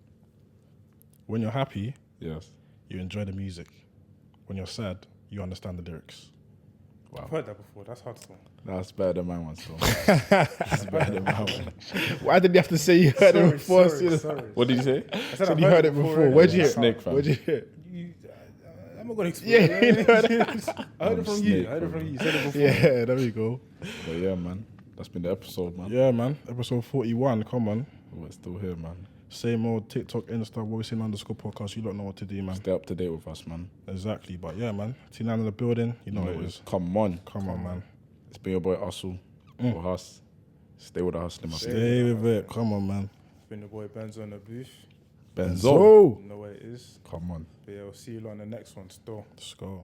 Speaker 1: When you're happy,
Speaker 2: Yes.
Speaker 1: you enjoy the music. When you're sad, you understand the lyrics.
Speaker 3: I've heard that before. That's hard to.
Speaker 2: That's better than my one, still. That's better than my one.
Speaker 1: Why did you have to say you heard it before?
Speaker 3: Sorry.
Speaker 2: What did you say?
Speaker 3: I said
Speaker 1: Said
Speaker 3: I've
Speaker 1: you heard it before.
Speaker 3: innit?
Speaker 1: Where'd you hear it?
Speaker 2: Snake, fam.
Speaker 1: Where'd you hear it?
Speaker 3: I'm not gonna explain.
Speaker 1: Yeah, you know
Speaker 3: it. I heard
Speaker 2: I'm
Speaker 3: it from
Speaker 2: snake,
Speaker 3: you. I heard it
Speaker 2: bro.
Speaker 3: from you. You said it before.
Speaker 1: Yeah, there we go.
Speaker 2: But yeah, man. That's been the episode, man.
Speaker 1: Yeah, man. Episode 41. Come on.
Speaker 2: We're still here, man.
Speaker 1: Same old TikTok, Insta, what we saying _podcast. You don't know what to do, man.
Speaker 2: Stay up to date with us, man.
Speaker 1: Exactly. But yeah, man. T9 in the building. You know what it is.
Speaker 2: Come on.
Speaker 1: Come on, man.
Speaker 2: It's been your boy Hustle. Or Hus. Stay with the hustling, man.
Speaker 1: Stay with it. Come on, man.
Speaker 3: It's been the boy Benzo in the booth.
Speaker 2: Benzo.
Speaker 1: So,
Speaker 3: You know what it is.
Speaker 2: Come on.
Speaker 3: But yeah, we'll see you on the next one still.
Speaker 1: let's go.